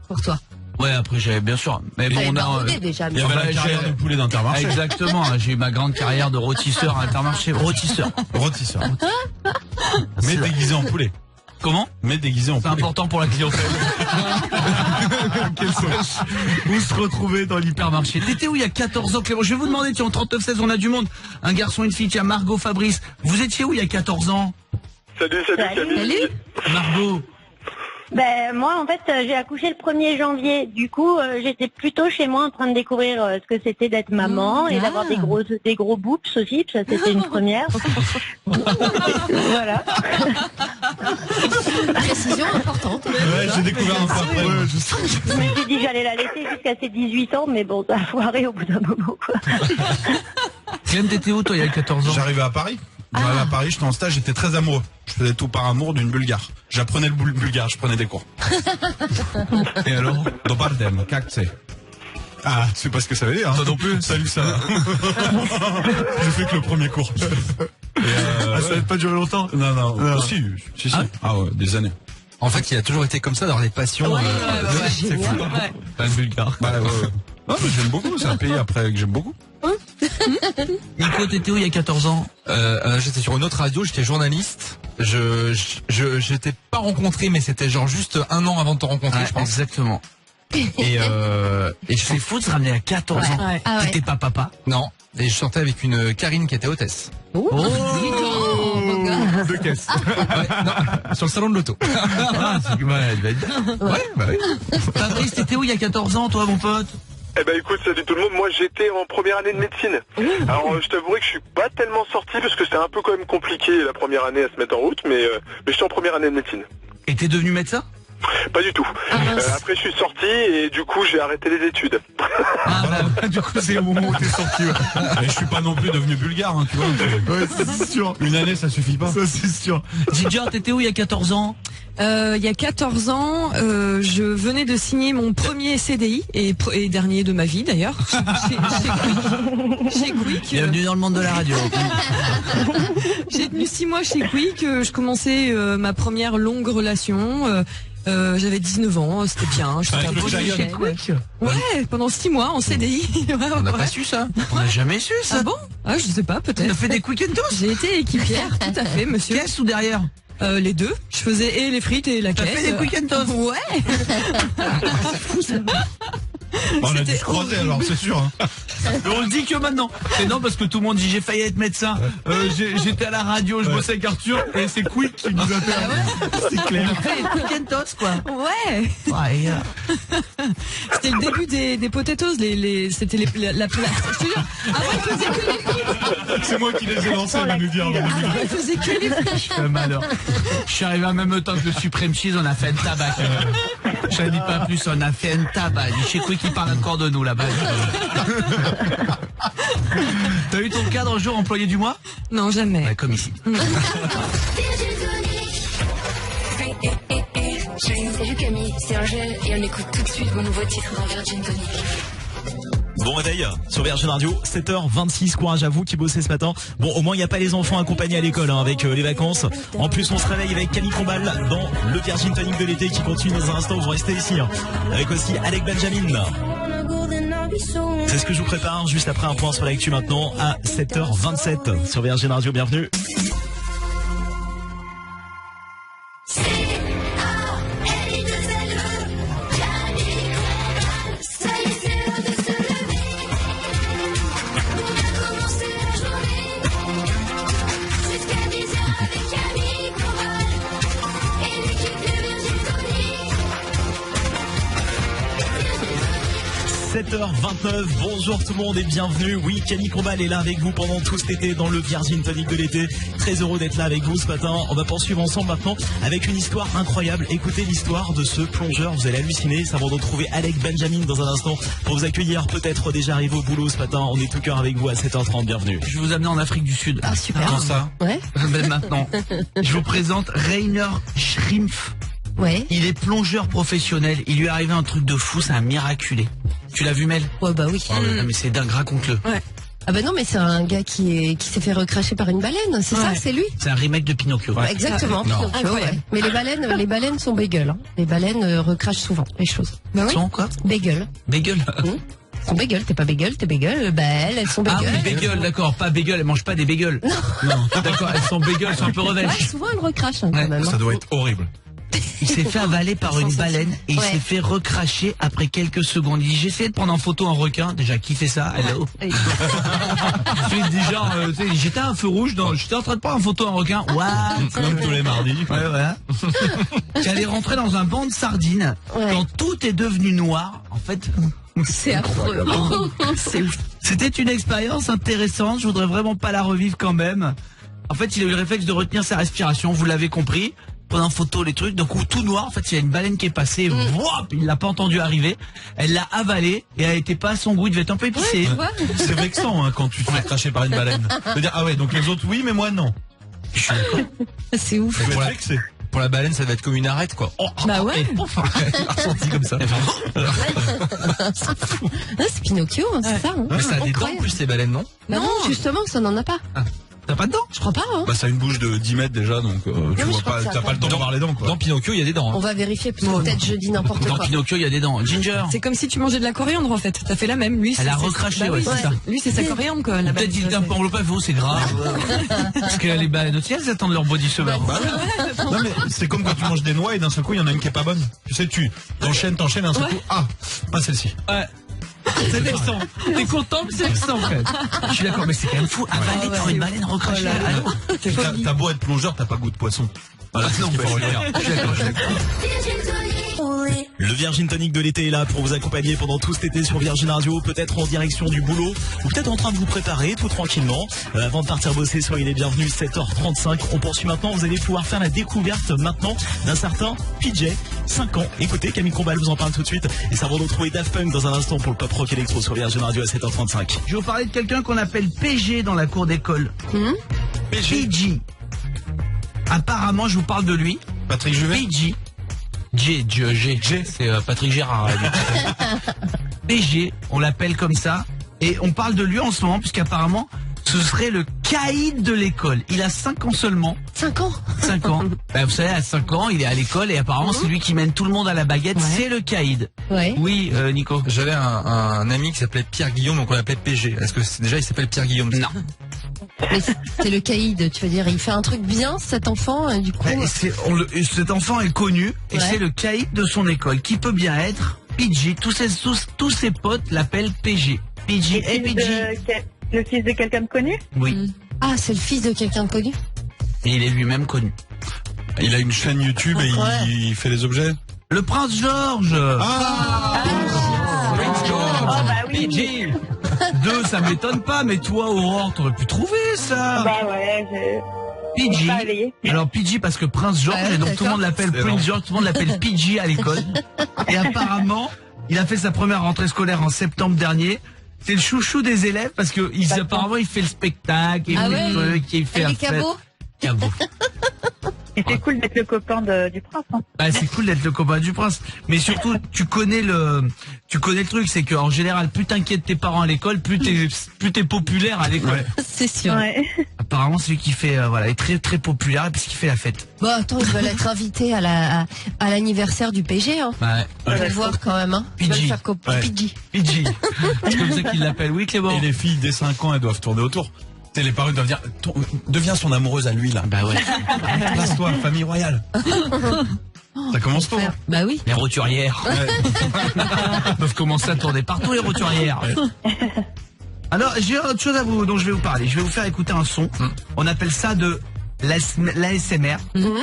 pour toi. Ouais, après j'avais bien sûr. Mais bon, on a. Déjà, Il y avait la carrière de poulet d'Intermarché. Exactement, j'ai eu ma grande carrière de rôtisseur à Intermarché. Rôtisseur. Mais déguisé en poulet. Comment? Mais déguisé en C'est poulet. important pour la clientèle. Vous se retrouvez dans l'hypermarché. T'étais où il y a 14 ans, Clément? Je vais vous demander, tiens, en 39-16, on a du monde. Un garçon, une fille, tiens, Margot, Fabrice. Vous étiez où il y a 14 ans? Salut Camille. Salut. Margot. Ben moi en fait j'ai accouché le 1er janvier. Du coup j'étais plutôt chez moi en train de découvrir ce que c'était d'être maman et d'avoir des gros boobs aussi. Ça c'était une première. Voilà. Précision importante. Ouais, j'ai découvert un peu après. Je me suis dit que j'allais la laisser jusqu'à ses 18 ans, mais bon ça a foiré au bout d'un moment quoi. Clem, t'étais où toi il y a 14 ans? J'arrivais à Paris. J'arrivais à Paris, j'étais en stage, j'étais très amoureux. Je faisais tout par amour d'une bulgare. J'apprenais le bulgare, je prenais des cours. Et alors? Dobardem, kakce. Ah, tu sais pas ce que ça veut dire, hein? Toi non plus? Salut, ça va. J'ai fait que le premier cours. Ça va pas durer longtemps? Non. Si. Ah ouais, des années. En fait, il a toujours été comme ça dans les passions. C'est fou. Pas une bulgare. Ouais. Non, mais j'aime beaucoup, c'est un pays après que j'aime beaucoup. Nico, t'étais où il y a 14 ans? J'étais sur une autre radio, j'étais journaliste. Je t'ai pas rencontré, mais c'était genre juste un an avant de te rencontrer, je pense. Exactement. Et C'est fou de se ramener à 14 ans. Ouais. Ah ouais. T'étais pas papa? Non. Et je sortais avec une Karine qui était hôtesse. Oh, De caisse. Ouais, non, sur le salon de l'auto. Elle va être bien. Ouais, bah oui. Fabrice, t'étais où il y a 14 ans, toi, mon pote? Eh ben écoute, salut tout le monde, moi j'étais en première année de médecine. Alors je t'avouerai que je suis pas tellement sorti parce que c'était un peu quand même compliqué la première année à se mettre en route, mais j'étais en première année de médecine. Et t'es devenu médecin? Pas du tout. Après je suis sorti et du coup j'ai arrêté les études. Du coup c'est au moment où t'es sorti. Et je suis pas non plus devenu bulgare, hein, tu vois. Ouais, c'est sûr. Une année, ça suffit pas. Ça c'est sûr. Ginger, t'étais où il y a 14 ans? Il y a 14 ans, je venais de signer mon premier CDI et dernier de ma vie d'ailleurs. Chez Quick. Bienvenue dans le monde de la radio. J'ai tenu 6 mois chez Quick. Je commençais ma première longue relation. J'avais 19 ans, c'était bien. J'étais un beau chez Quick. Ouais, pendant 6 mois en CDI. On n'a pas su ça. On n'a jamais su ça. Ah bon? Ah, je sais pas, peut-être. T'as fait des quick and toast? J'ai été équipière, tout à fait, monsieur. Caisse ou derrière? Les deux. Je faisais et les frites et la caisse. T'as fait des quick and toast? Ouais. C'est fou ça. On a dû se croiser alors, c'est sûr. Hein. On le dit que maintenant. C'est non parce que tout le monde dit j'ai failli être médecin. J'étais à la radio, je bossais avec Arthur et c'est Quick qui nous a fait. C'est clair. Quick and toast, quoi. Ouais. C'était le début des potatoes, c'était la place. Je te jure. Avant, il faisait que les frites. C'est moi qui les ai lancés, va nous dire. Avant, il faisait que les frites. Malheur. Je suis arrivé en même temps que le Supreme Cheese, on a fait un tabac. Je ne dis pas plus, on a fait un tabac. Je sais quoi qui parle encore de nous là-bas. T'as eu ton cadre jour employé du mois? Non, jamais. Ouais, comme ici. Salut Camille, c'est Angèle et on écoute tout de suite mon nouveau titre dans Virgin Tonic. Bon réveil sur Virgin Radio, 7h26, courage à vous qui bossez ce matin. Bon, au moins il n'y a pas les enfants accompagnés à l'école avec les vacances. En plus on se réveille avec Camille Combal dans le Virgin Tonic de l'été qui continue dans un instant, vous restez ici. Avec aussi Alec Benjamin. C'est ce que je vous prépare juste après un point sur l'actu maintenant à 7h27 sur Virgin Radio, bienvenue. – 7h29, bonjour tout le monde et bienvenue. Oui, Camille Combal est là avec vous pendant tout cet été dans le Virgin Tonic de l'été. Très heureux d'être là avec vous ce matin. On va poursuivre ensemble maintenant avec une histoire incroyable. Écoutez l'histoire de ce plongeur, vous allez halluciner. Ça va retrouver Alec Benjamin dans un instant pour vous accueillir. Peut-être déjà arrivé au boulot ce matin. On est tout cœur avec vous à 7h30, bienvenue. Je vais vous amener en Afrique du Sud. Ah super. Comment ça? Ouais. Ben maintenant, je vous présente Rainer Schrimpf. Ouais. Il est plongeur professionnel. Il lui est arrivé un truc de fou, c'est un miraculé. Tu l'as vu, Mel? Ouais, bah oui. Ah mais c'est dingue, raconte-le. Ouais. Ah bah non, mais c'est un gars qui s'est fait recracher par une baleine, c'est ça, c'est lui? C'est un remake de Pinocchio. Ouais, exactement, Pinocchio, ouais. Mais les baleines sont bagel, hein. Les baleines recrachent souvent les choses. Bah oui. Sont quoi? Bagel. Bagel. Elles sont bagel, t'es pas bagel, t'es bagel, bah elles sont bagel. Ah oui, bagel, d'accord, pas bagel, elles mangent pas des bagels. Non. D'accord, elles sont bagel, elles sont un peu rebelles. Ouais, souvent elles recrachent, hein, quand même. Ça doit être horrible. Il s'est fait avaler par une baleine et il s'est fait recracher après quelques secondes. Il dit j'ai essayé de prendre en photo un requin. Déjà qui fait ça? Hello. J'étais à un feu rouge, j'étais en train de prendre en photo un requin. Waouh. Comme tous les mardis. Ouais, voilà. J'allais rentrer dans un banc de sardines. Quand tout est devenu noir, en fait. C'est affreux. C'est ouf. C'était une expérience intéressante. Je voudrais vraiment pas la revivre quand même. En fait, il a eu le réflexe de retenir sa respiration. Vous l'avez compris. Prenant en photo les trucs, donc tout noir, en fait il y a une baleine qui est passée, il l'a pas entendu arriver, elle l'a avalé et elle était pas à son goût, il devait être un peu épicé. C'est vexant hein, quand tu te fais cracher par une baleine. De dire ah ouais donc les autres oui mais moi non. Je suis d'accord. C'est ouf. Pour la baleine ça va être comme une arête quoi. Bah ouais. Ressenti comme ça. C'est Pinocchio, hein, c'est ça. Hein. Mais ça a des dents en plus ces baleines non? Bah non, justement ça n'en a pas. T'as pas de dents? Je crois pas, hein. Bah ça a une bouche de 10 mètres déjà donc tu vois pas, t'as pas le temps de voir les dents quoi. Dans Pinocchio il y a des dents. On va vérifier parce que peut-être je dis n'importe quoi. Dans Pinocchio il y a des dents. Ginger. C'est comme si tu mangeais de la coriandre en fait. T'as fait la même. Lui, elle a recraché, ouais, c'est ça. Lui c'est sa coriandre quoi. Peut-être il était un peu enveloppé, vous c'est grave. Parce que les baleines aussi elles attendent leur body sauveur. Non mais c'est comme quand tu manges des noix et d'un seul coup il y en a une qui est pas bonne. Tu sais tu t'enchaînes et d'un seul coup pas celle-ci. Ouais. C'est vexant. T'es content, mais c'est vexant, en fait. Je suis d'accord, mais c'est quand même fou. Avalé par une baleine recrachée. T'as beau être plongeur, t'as pas goût de poisson. Voilà, c'est ce qu'il faut retenir. Je suis d'accord. Le Virgin Tonic de l'été est là pour vous accompagner pendant tout cet été sur Virgin Radio, peut-être en direction du boulot, ou peut-être en train de vous préparer tout tranquillement. Avant de partir bosser, soyez les bienvenus, 7h35. On poursuit maintenant, vous allez pouvoir faire la découverte maintenant d'un certain PJ, 5 ans. Écoutez, Camille Combal vous en parle tout de suite, et ça va retrouver Daft Punk dans un instant pour le pop rock électro sur Virgin Radio à 7h35. Je vais vous parler de quelqu'un qu'on appelle PG dans la cour d'école. PG. Apparemment, je vous parle de lui. Patrick Juvet. PG. G, c'est Patrick Gérard. PG, on l'appelle comme ça. Et on parle de lui en ce moment, puisqu'apparemment, ce serait le caïd de l'école. Il a 5 ans seulement. 5 ans 5 ans. Bah, vous savez, à 5 ans, il est à l'école et apparemment, c'est lui qui mène tout le monde à la baguette. C'est le caïd. Ouais. Oui, Nico. J'avais un ami qui s'appelait Pierre Guillaume, donc on l'appelait PG. Est-ce que déjà il s'appelle Pierre Guillaume? Non. Mais c'est le caïd, tu veux dire, il fait un truc bien cet enfant, et du coup... Cet enfant est connu et c'est le caïd de son école. Qui peut bien être PG. Tous ses potes l'appellent PG. PG. Hey, PG. Le fils de quelqu'un de connu? Oui. Ah, c'est le fils de quelqu'un de connu? Et il est lui-même connu. Il a une chaîne YouTube et il fait des objets. Le prince George. Prince George. Oh bah oui. PG. 2, ça m'étonne pas, mais toi, Aurore, t'aurais pu trouver ça. Bah ouais, PG. Alors PG parce que Prince George, et donc tout le monde l'appelle Prince George, tout le monde l'appelle PG à l'école. Et apparemment, il a fait sa première rentrée scolaire en septembre dernier. C'est le chouchou des élèves parce que apparemment il fait le spectacle, il fait le truc, il fait la fête. Cabot. Et c'est cool d'être le copain du prince. Hein. Bah, c'est cool d'être le copain du prince. Mais surtout, tu connais le truc, c'est qu'en général, plus t'inquiètes tes parents à l'école, plus t'es populaire à l'école. Ouais. C'est sûr. Ouais. Apparemment, celui qui fait, est très très populaire parce qu'il fait la fête. Bon, attends, ils veulent être invités à l'anniversaire du PG, hein. Ouais. On va le voir quand même, hein. Ils veulent faire PG. PG. C'est comme ça qu'ils l'appellent. Oui, Clément. Et les filles dès 5 ans, elles doivent tourner autour. Les parents doivent dire, deviens son amoureuse à lui, là. Bah ouais. Place-toi, famille royale. Ça commence tôt. Bah oui. Les roturières. Peuvent commencer à tourner partout, les roturières. Alors, j'ai autre chose dont je vais vous parler. Je vais vous faire écouter un son. On appelle ça de l'ASMR. Vous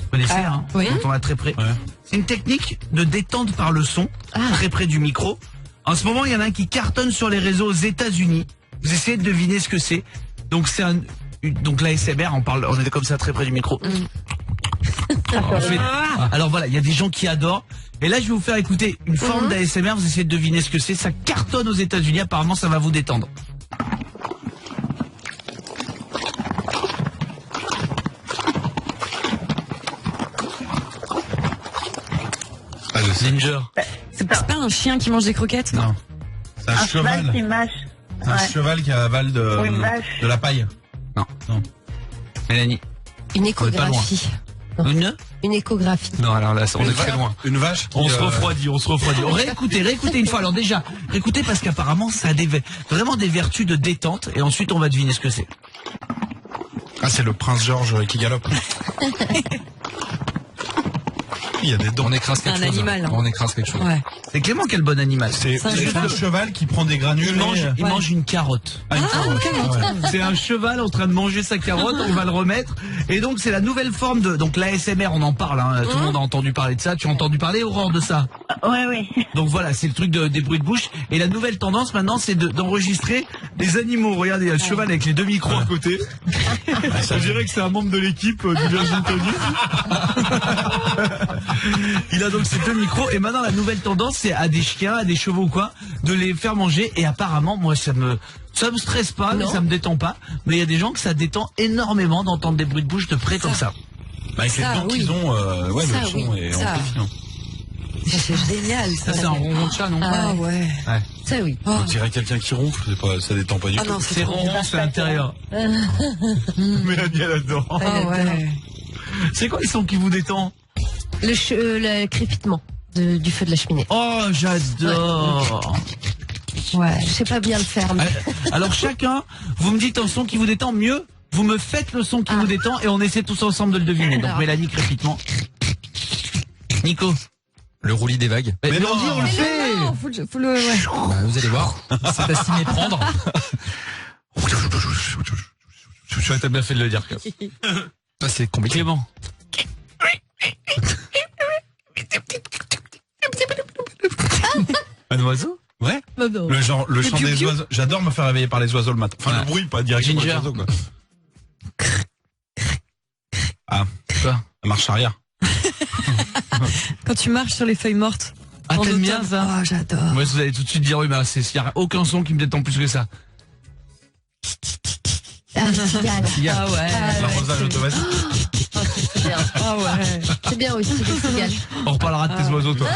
connaissez, hein? Oui. Quand on est très près. Ouais. C'est une technique de détente par le son, très près du micro. En ce moment, il y en a un qui cartonne sur les réseaux aux États-Unis. Vous essayez de deviner ce que c'est. Donc donc l'ASMR, on est comme ça très près du micro. Alors voilà, il y a des gens qui adorent. Et là, je vais vous faire écouter une forme d'ASMR. Vous essayez de deviner ce que c'est. Ça cartonne aux États-Unis. Apparemment, ça va vous détendre. Ginger. C'est pas un chien qui mange des croquettes? Non. C'est un cheval. Qui mâche. C'est un cheval qui avale de la paille. Non. Mélanie. Une échographie. Une échographie. Non, alors là, on est très loin. Une vache. On se refroidit. Réécoutez une fois. Alors déjà, réécoutez parce qu'apparemment, ça a vraiment des vertus de détente. Et ensuite, on va deviner ce que c'est. Ah, c'est le prince George qui galope. Il y a des dents. On écrase quelque chose. Animal. On écrase quelque chose. Ouais. C'est Clément quel bon animal. C'est un cheval qui prend des granules. Il mange une carotte. Une carotte. Ouais. C'est un cheval en train de manger sa carotte, on va le remettre. Et donc c'est la nouvelle forme de... Donc l'ASMR, on en parle, hein. Tout le monde a entendu parler de ça. Tu as entendu parler, Aurore, de ça? Oui. Donc voilà, c'est le truc des bruits de bouche. Et la nouvelle tendance maintenant, c'est d'enregistrer des animaux. Regardez, il y a le cheval avec les 2 micros à côté. Ça dirait que c'est un membre de l'équipe du Virgin Tony. Il a donc ces 2 micros. Et maintenant, la nouvelle tendance, c'est à des chiens, à des chevaux ou quoi, de les faire manger. Et apparemment, moi, ça me stresse pas, mais ça me détend pas. Mais il y a des gens que ça détend énormément d'entendre des bruits de bouche de près comme ça. Bah, avec les dents qu'ils ont, le son est amplifiant. C'est génial. Ça, c'est un ronron de chat, non? Ah ouais. Ça oui. On dirait quelqu'un qui ronfle, ça détend pas du tout. C'est ronron, c'est à l'intérieur. Mélanie, elle adore. Ah ouais. C'est quoi les sons qui vous détend? Le crépitement du feu de la cheminée. Oh, j'adore. Ouais, je sais pas bien le faire. Mais... Alors chacun, vous me dites un son qui vous détend mieux. Vous me faites le son qui vous détend et on essaie tous ensemble de le deviner. Donc Mélanie, crépitement. Nico. Le roulis des vagues. Mais non, on le fait. Non, faut le ouais. Bah, vous allez voir. C'est à s'y méprendre. T'as bien fait de le dire. Ça, c'est compliqué. Clément. Un oiseau? Ouais. Non. Le chant des oiseaux. J'adore me faire réveiller par les oiseaux le matin. Enfin, le bruit, pas directement les oiseaux, quoi. Ah. Quoi? La marche arrière. Quand tu marches sur les feuilles mortes. Ah, t'aimes bien ça? Ah, j'adore. Moi, vous allez tout de suite dire, oui, mais il n'y a aucun son qui me détend plus que ça. Ah, cigale. Ah ouais. L'arrosage automatique. C'est bien. Ah ouais. C'est bien aussi, les cigales. On reparlera de tes oiseaux, toi.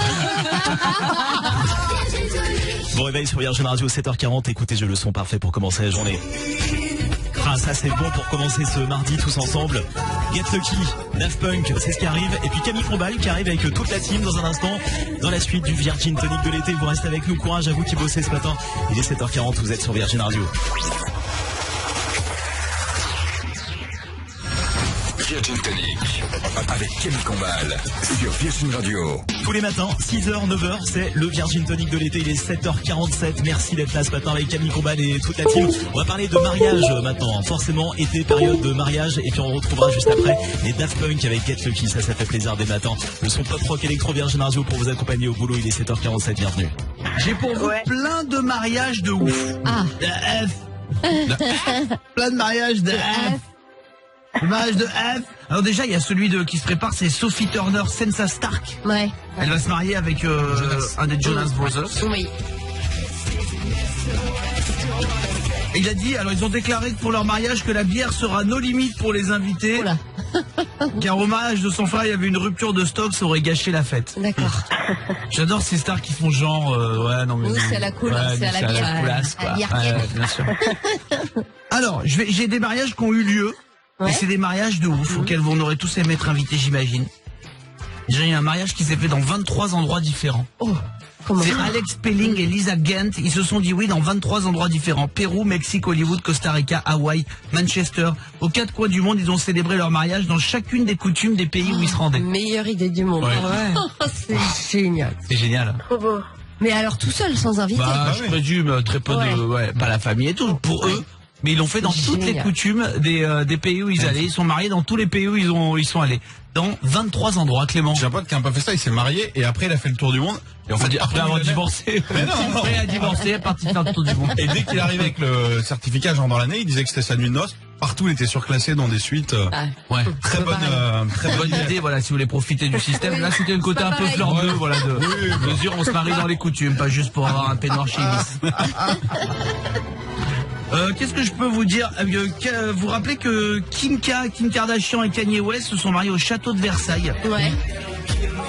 Bon réveil sur Virgin Radio, 7h40. Écoutez, j'ai le son parfait pour commencer la journée. Ah, ça c'est bon pour commencer ce mardi tous ensemble. Get Lucky, Daft Punk, c'est ce qui arrive. Et puis Camille Combal qui arrive avec toute la team dans un instant. Dans la suite du Virgin Tonic de l'été, vous restez avec nous. Courage à vous qui bossez ce matin. Il est 7h40, vous êtes sur Virgin Radio. Virgin Tonic avec Camille Combal sur Virgin Radio. Tous les matins, 6h, 9h, c'est le Virgin Tonic de l'été. Il est 7h47. Merci d'être là ce matin avec Camille Combal et toute la team. On va parler de mariage maintenant. Forcément, été, période de mariage. Et puis on retrouvera juste après les Daft Punk avec Get Lucky. Ça fait plaisir des matins. Le son pop rock électro Virgin Radio pour vous accompagner au boulot. Il est 7h47. Bienvenue. J'ai pour vous plein de mariages de ouf. Ah. De F. Plein de mariages de F. Le mariage de F. Alors déjà, il y a celui qui se prépare, c'est Sophie Turner, Sansa Stark. Ouais. Elle va se marier avec un des Jonas Brothers. Oui. Et il a dit, alors ils ont déclaré pour leur mariage que la bière sera no limite pour les invités. Oula. Car au mariage de son frère, il y avait une rupture de stock, ça aurait gâché la fête. D'accord. J'adore ces stars qui font genre, ouais, non mais... Oui, c'est à la cool, c'est à la bière. À la coulasse, quoi. À la bière. Ouais, bien sûr. Alors, j'ai des mariages qui ont eu lieu. Ouais. Et c'est des mariages de ouf auxquels vous aurez tous aimé être invités, j'imagine. Déjà, il y a un mariage qui s'est fait dans 23 endroits différents. Oh, comment c'est ça? Alex Pelling et Lisa Gent. Ils se sont dit oui dans 23 endroits différents. Pérou, Mexique, Hollywood, Costa Rica, Hawaï, Manchester. Aux 4 coins du monde, ils ont célébré leur mariage dans chacune des coutumes des pays où ils se rendaient. Meilleure idée du monde. Ouais. C'est génial. C'est génial. Trop beau. Mais alors tout seul, sans invité. Je présume très peu de... pas la famille et tout, pour eux. Mais ils l'ont fait dans toutes les coutumes des pays où ils allaient. Ils sont mariés dans tous les pays où ils sont allés. Dans 23 endroits, Clément. J'ai un pote qui a un peu fait ça, il s'est marié et après il a fait le tour du monde. Et en fait, après avoir divorcé. Mais non, après a divorcé, est parti faire le tour du monde. Et dès qu'il arrivait avec le certificat genre dans l'année, il disait que c'était sa nuit de noces. Partout, il était surclassé dans des suites. Ouais. Très bonne idée, voilà, si vous voulez profiter du système. Là, c'était le côté un peu fleur bleue, voilà, de mesure, on se marie dans les coutumes, pas juste pour avoir un peignoir chez Ibis. Qu'est-ce que je peux vous dire? Vous vous rappelez que Kim Kardashian et Kanye West se sont mariés au château de Versailles. Ouais.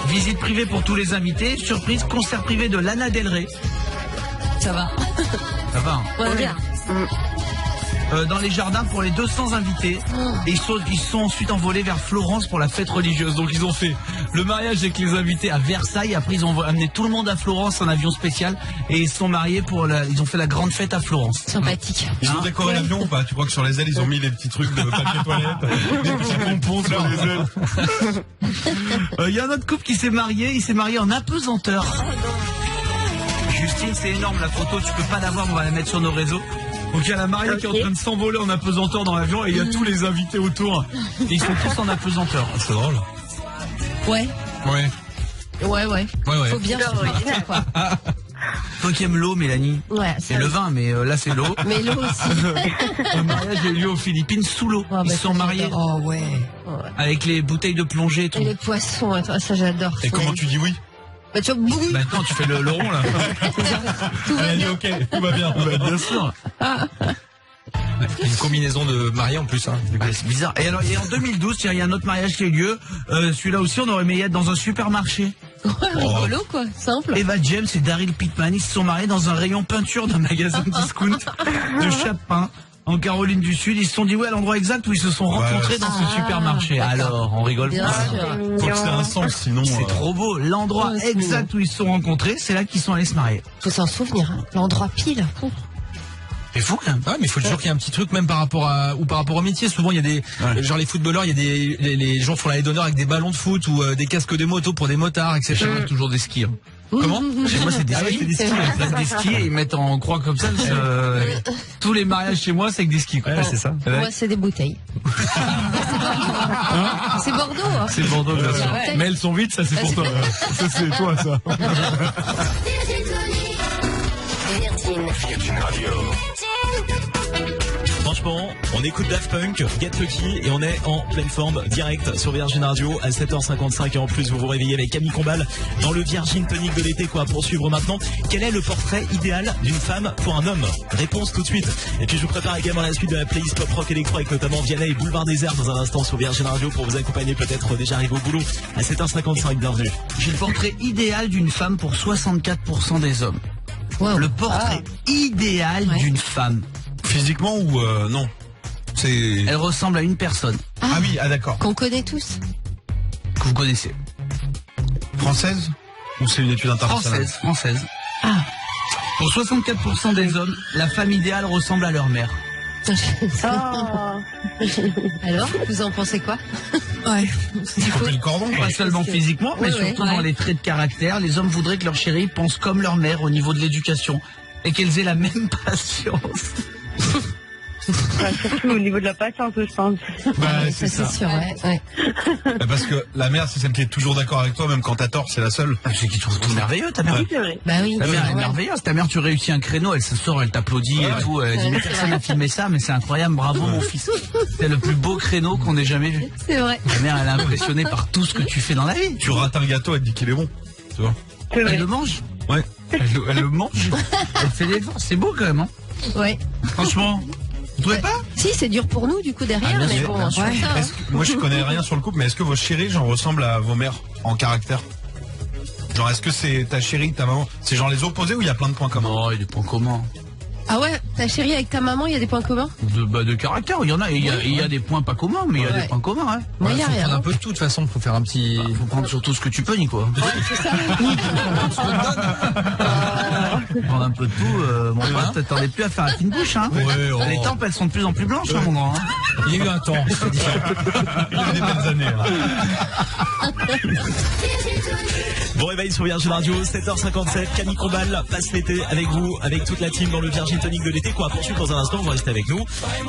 Visite privée pour tous les invités. Surprise, concert privé de Lana Del Rey. Ça va. Ça va, hein. Ouais, bien. Dans les jardins pour les 200 invités. Et ils sont ensuite envolés vers Florence pour la fête religieuse. Donc ils ont fait le mariage avec les invités à Versailles. Après ils ont amené tout le monde à Florence en avion spécial. Et ils se sont mariés ils ont fait la grande fête à Florence. Sympathique. Ils ont décoré l'avion ou pas? Tu crois que sur les ailes ils ont mis les petits trucs de papier toilette, des petits pompons sur les ailes? Il y a un autre couple qui s'est marié. Il s'est marié en apesanteur. Justine, c'est énorme la photo. Tu peux pas la voir, on va la mettre sur nos réseaux. Donc il y a la mariée qui est en train de s'envoler en apesanteur dans l'avion et il y a tous les invités autour. Et ils sont tous en apesanteur. C'est drôle. Ouais. Ouais. Faut bien se partir, quoi. Toi qui aimes l'eau, Mélanie. Ouais. C'est le vin, mais là c'est l'eau. Mais l'eau aussi. Un mariage a eu lieu aux Philippines sous l'eau. Oh, ils se sont mariés. Oh ouais. Avec les bouteilles de plongée et tout. Et les poissons, ça j'adore. Et comment tu dis oui? Bah tu vois, attends, tu fais le rond là. tout va bien. Ok, tout va bien. Bien sûr. Une combinaison de mariés en plus. Hein. C'est bizarre. Et alors, en 2012, il y a un autre mariage qui a eu lieu. Celui-là aussi, on aurait aimé y être dans un supermarché. Ouais, rigolo quoi, simple. Eva James et Daryl Pittman, ils se sont mariés dans un rayon peinture d'un magasin discount de Chapin. En Caroline du Sud, ils se sont dit à l'endroit exact où ils se sont rencontrés dans ce supermarché. Alors, on rigole bien pas. Sûr. Faut que c'est un sens, sinon. C'est trop beau. L'endroit exact où ils se sont rencontrés, c'est là qu'ils sont allés se marier. Faut s'en souvenir. Hein. L'endroit pile. C'est fou quand même. Ouais, mais il faut toujours qu'il y ait un petit truc même par rapport au métier. Souvent il y a des genre les footballeurs, il y a les gens font la d'honneur avec des ballons de foot ou des casques de moto pour des motards, etc. Toujours des skis. Comment? Chez moi c'est des skis, oui, des skis, ils prennent des skis et ils mettent en croix comme ça. Tous les mariages chez moi c'est avec des skis. Ouais, c'est ça. Moi c'est des bouteilles. C'est Bordeaux. Hein. C'est Bordeaux bien sûr. Ouais. Mais elles sont vides, ça c'est pour toi. Ça c'est toi ça. Virgin Radio. Franchement, on écoute Daft Punk, Get Lucky et on est en pleine forme direct sur Virgin Radio à 7h55 et en plus vous vous réveillez avec Camille Combal dans le Virgin Tonic de l'été quoi. Pour suivre maintenant, quel est le portrait idéal d'une femme pour un homme? Réponse tout de suite. Et puis je vous prépare également la suite de la playlist pop rock électro avec notamment Vianney et Boulevard Désert dans un instant sur Virgin Radio pour vous accompagner peut-être déjà arrivé au boulot à 7h55. Bienvenue. J'ai le portrait idéal d'une femme pour 64% des hommes. Wow. Le portrait idéal d'une femme. Physiquement ou non? Elle ressemble à une personne. Ah oui, d'accord. Qu'on connaît tous. Que vous connaissez. Française? Ou c'est une étude internationale? Française. Ah. Pour 64% des hommes, la femme idéale ressemble à leur mère. Alors, vous en pensez quoi? Ouais. Il faut le cordon, pas seulement physiquement, mais Ouais, surtout ouais. dans les traits de caractère. Les hommes voudraient que leur chérie pense comme leur mère au niveau de l'éducation et qu'elles aient la même patience. Surtout au niveau de la patience, je pense. C'est ça. sûr, ouais. Parce que la mère, c'est celle qui est toujours d'accord avec toi, même quand t'as tort, c'est la seule. C'est qui trouve tout merveilleux, ta mère. Oui, c'est vrai. Bah oui. Ta mère est Ouais. merveilleuse. Ta mère, tu réussis un créneau, elle se sort, elle t'applaudit et tout. Elle dit, mais personne n'a filmé ça, mais c'est incroyable, bravo mon fils. C'est le plus beau créneau qu'on ait jamais vu. C'est vrai. Ta mère, elle est impressionnée par tout ce que tu fais dans la vie. Tu rates un gâteau, elle te dit qu'il est bon. Tu vois. C'est vrai. Elle le mange. Ouais. Elle le mange. Elle fait des efforts. C'est beau quand même, hein. Ouais. Franchement. Vous trouvez pas? Si, c'est dur pour nous, du coup, derrière, bien mais sûr, bon, bien je sûr. fais ça. Est-ce que- moi, je connais rien sur le couple, mais est-ce que vos chéris, genre, ressemblent à vos mères en caractère? Genre, est-ce que c'est ta chérie, ta maman? C'est genre les opposés ou il y a plein de points communs? Non, il y a des points communs. Ah ouais, ta chérie avec ta maman, il y a des points communs? De caractère, il y en a. Il y a des points pas communs, mais il y a Ouais. des points communs, hein. Moi, il y a Faut rien. prendre un peu de tout, de toute façon, faut faire un petit... Faut prendre surtout ce que tu peux, Nico. C'est ça. Prendre un peu de tout, mon pote, t'en es plus à faire la fine bouche, hein. Les tempes, elles sont de plus en plus blanches, hein, mon grand. Hein. Il y a eu un temps, c'est différent. Il y a eu des belles années. Hein. Bon réveil sur Virgin Radio, 7h57, Camille Combal passe l'été avec vous, avec toute la team dans le Virgin Tonic de l'été. Quoi, poursuivre dans un instant, vous restez avec nous.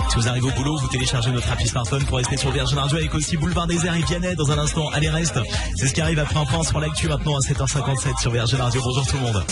Si vous arrivez au boulot, vous téléchargez notre appli smartphone pour rester sur Virgin Radio avec aussi Boulevard Désert et Vianney dans un instant. Allez, reste. C'est ce qui arrive après un point sur l'actu maintenant à 7h57 sur Virgin Radio. Bonjour tout le monde.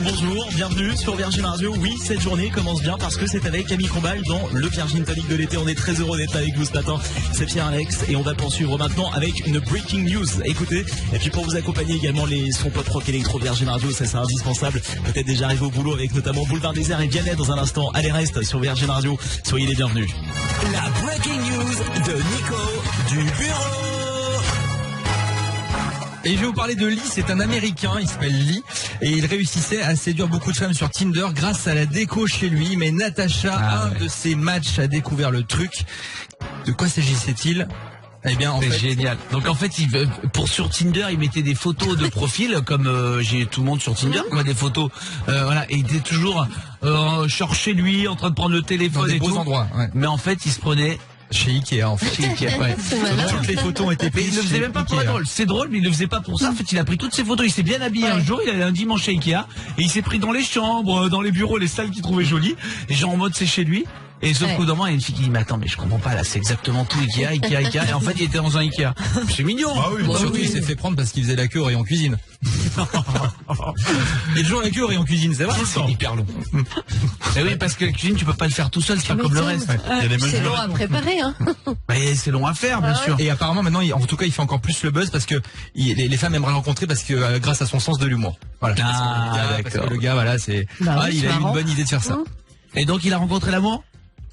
Bonjour, bienvenue sur Virgin Radio. Oui, cette journée commence bien parce que c'est avec Camille Combal dans le Virgin Tonic de l'été. On est très heureux d'être avec vous ce matin. C'est Pierre-Alex et on va poursuivre maintenant avec une breaking news. Écoutez, et puis pour vous accompagner également les sons pop rock électro Virgin Radio, ça c'est indispensable. Peut-être déjà arrivé au boulot avec notamment Boulevard Désert et Vianney dans un instant. Allez, reste sur Virgin Radio. Soyez les bienvenus. La breaking news de Nico du bureau. Et je vais vous parler de Lee, c'est un Américain, il s'appelle Lee, et il réussissait à séduire beaucoup de femmes sur Tinder grâce à la déco chez lui, mais Natacha, de ses matchs, a découvert le truc. De quoi s'agissait-il? Eh bien, en C'est fait, génial. Donc en fait, sur Tinder, il mettait des photos de profil, comme j'ai tout le monde sur Tinder, quoi, des photos. Voilà, et il était toujours genre chez lui, en train de prendre le téléphone dans des et beaux tout. endroits. Ouais. Mais en fait, il se prenait chez Ikea, en fait. chez Ikea, ouais. C'est malin. Toutes les photos ont été Mais prises. il le faisait chez même pas pour Ikea. être drôle. C'est drôle, mais il le faisait pas pour ça. En fait, il a pris toutes ses photos. Il s'est bien habillé un jour. Il allait un dimanche chez Ikea et il s'est pris dans les chambres, dans les bureaux, les salles qu'il trouvait jolies. Et genre en mode c'est chez lui. Et sauf qu'au bout d'un moment, il y a une fille qui dit mais attends, mais je comprends pas là, c'est exactement tout Ikea. Et en fait, il était dans un Ikea. C'est mignon. Ah oui, Bon, bah surtout, oui. il s'est fait prendre parce qu'il faisait la queue au rayon cuisine. Il y a toujours la queue au rayon cuisine, c'est vrai. C'est hyper long. Et oui, parce que la cuisine, tu peux pas le faire tout seul, c'est pas comme le reste. Il y a des C'est long mesures. à préparer, hein. Mais c'est long à faire, bien sûr. Et apparemment maintenant, en tout cas, il fait encore plus le buzz parce que les femmes aimeraient le rencontrer parce que grâce à son sens de l'humour. Voilà. Parce que d'accord. le gars, voilà, c'est. Bah oui, il c'est a eu une marrant. bonne idée de faire ça. Et donc, il a rencontré l'amour.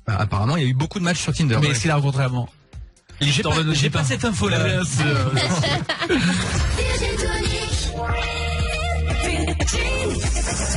Bah, apparemment, il y a eu beaucoup de matchs sur Tinder. Mais Ouais. est-ce qu'il a rencontré l'amour? J'ai pas cette info là.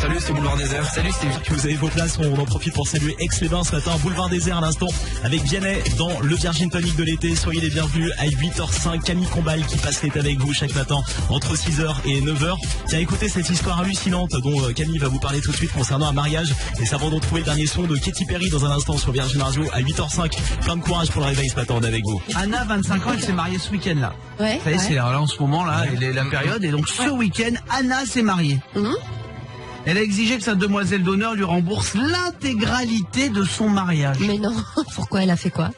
Salut, c'est Boulevard Désert. Salut, Steve. Vous avez vos places, on en profite pour saluer Aix-les-Bains ce matin, Boulevard Désert à l'instant, avec Vianney dans le Virgin Tonic de l'été. Soyez les bienvenus à 8h05, Camille Combal qui passe l'été avec vous chaque matin entre 6h et 9h. Tiens, écoutez cette histoire hallucinante dont Camille va vous parler tout de suite concernant un mariage. Et ça va donc trouver le dernier son de Katy Perry dans un instant sur Virgin Radio à 8h05. Plein de courage pour le réveil ce matin, on est avec vous. Anna, 25 ans, elle s'est mariée ce week-end là. Ouais. Vous savez, c'est là en ce moment là, la période. Et donc ce week-end, Anna s'est mariée. Elle a exigé que sa demoiselle d'honneur lui rembourse l'intégralité de son mariage. Mais non, pourquoi elle a fait quoi?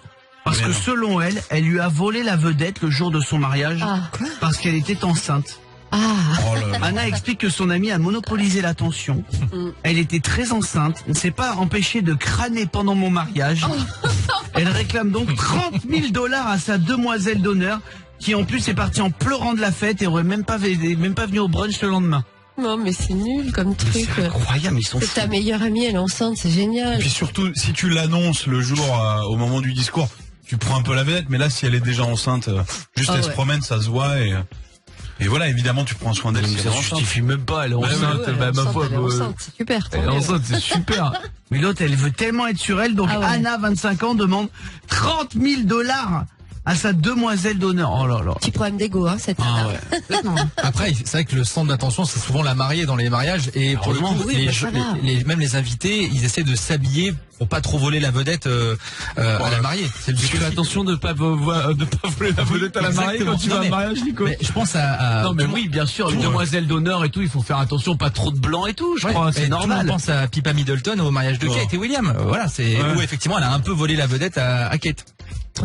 Parce que selon elle, elle lui a volé la vedette le jour de son mariage. Ah. Parce qu'elle était enceinte. Ah. Anna explique que son amie a monopolisé l'attention. Elle était très enceinte, ne s'est pas empêchée de crâner pendant mon mariage. Elle réclame donc 30 000 $ à sa demoiselle d'honneur, qui en plus est partie en pleurant de la fête et aurait même pas venu au brunch le lendemain. Non, mais c'est nul comme truc. C'est incroyable, ils sont fous. Ta meilleure amie, elle est enceinte, c'est génial. Et puis surtout, si tu l'annonces le jour au moment du discours, tu prends un peu la vedette, mais là, si elle est déjà enceinte, juste elle se promène, ça se voit et voilà, évidemment, tu prends soin d'elle. Mais ça justifie même pas, elle est enceinte. Elle est enceinte, c'est super. Elle est enceinte, c'est super. Mais l'autre, elle veut tellement être sur elle, donc Anna, 25 ans, demande 30 000 $ à sa demoiselle d'honneur. Oh là là. Petit problème d'ego, hein, cette Anna. Ouais. Après, c'est vrai que le centre d'attention, c'est souvent la mariée dans les mariages. Et pour le coup, même les invités, ils essaient de s'habiller pour pas trop voler la vedette à la mariée. C'est le but. Tu fais attention de pas voler la vedette à la mariée quand tu vas au mariage, Nico. Mais je pense à non, mais oui, bien sûr, une demoiselle d'honneur et tout, il faut faire attention, pas trop de blanc et tout, je crois, c'est normal. Je pense à Pippa Middleton au mariage de Kate et William. Voilà, c'est où effectivement elle a un peu volé la vedette à Kate.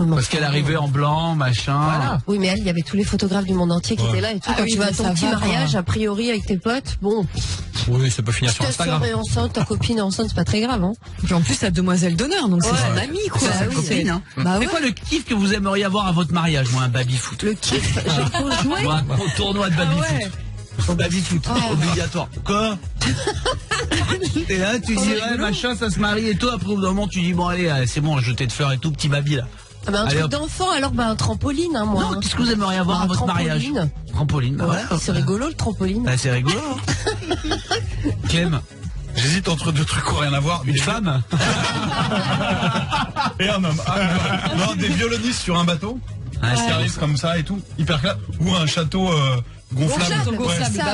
Parce qu'elle arrivait en blanc, machin. Voilà. Oui, mais il y avait tous les photographes du monde entier qui étaient là et tout. Quand tu vas à ton petit mariage, a priori, avec tes potes, bon. Oui, ça peut finir sur Instagram. Ta soeur est enceinte, ta copine est enceinte, c'est pas très grave, hein. Puis en plus, la demoiselle d'honneur, donc c'est son amie, quoi. C'est sa copine, hein. C'est quoi le kiff que vous aimeriez avoir à votre mariage? Moi, un baby-foot. Le kiff, j'ai faut jouer. Moi, un tournoi de baby-foot. Baby-foot, obligatoire. Quoi? Et là, tu dis, ouais, machin, ça se marie et tout. Après, au bout d'un moment, tu dis, bon, allez, c'est bon, jeter de fleurs et tout, petit baby, là. Ah bah un truc d'enfant, alors bah un trampoline, hein, moi. Non, qu'est-ce que vous aimeriez avoir à votre mariage? Trampoline, bah voilà. C'est rigolo, le trampoline. Bah, c'est rigolo. Clem, j'hésite entre deux trucs qui n'ont rien à voir. Une femme et un homme. Non, des violonistes sur un bateau. Qui arrivent comme ça et tout, hyper clair. Ou un château gonflable.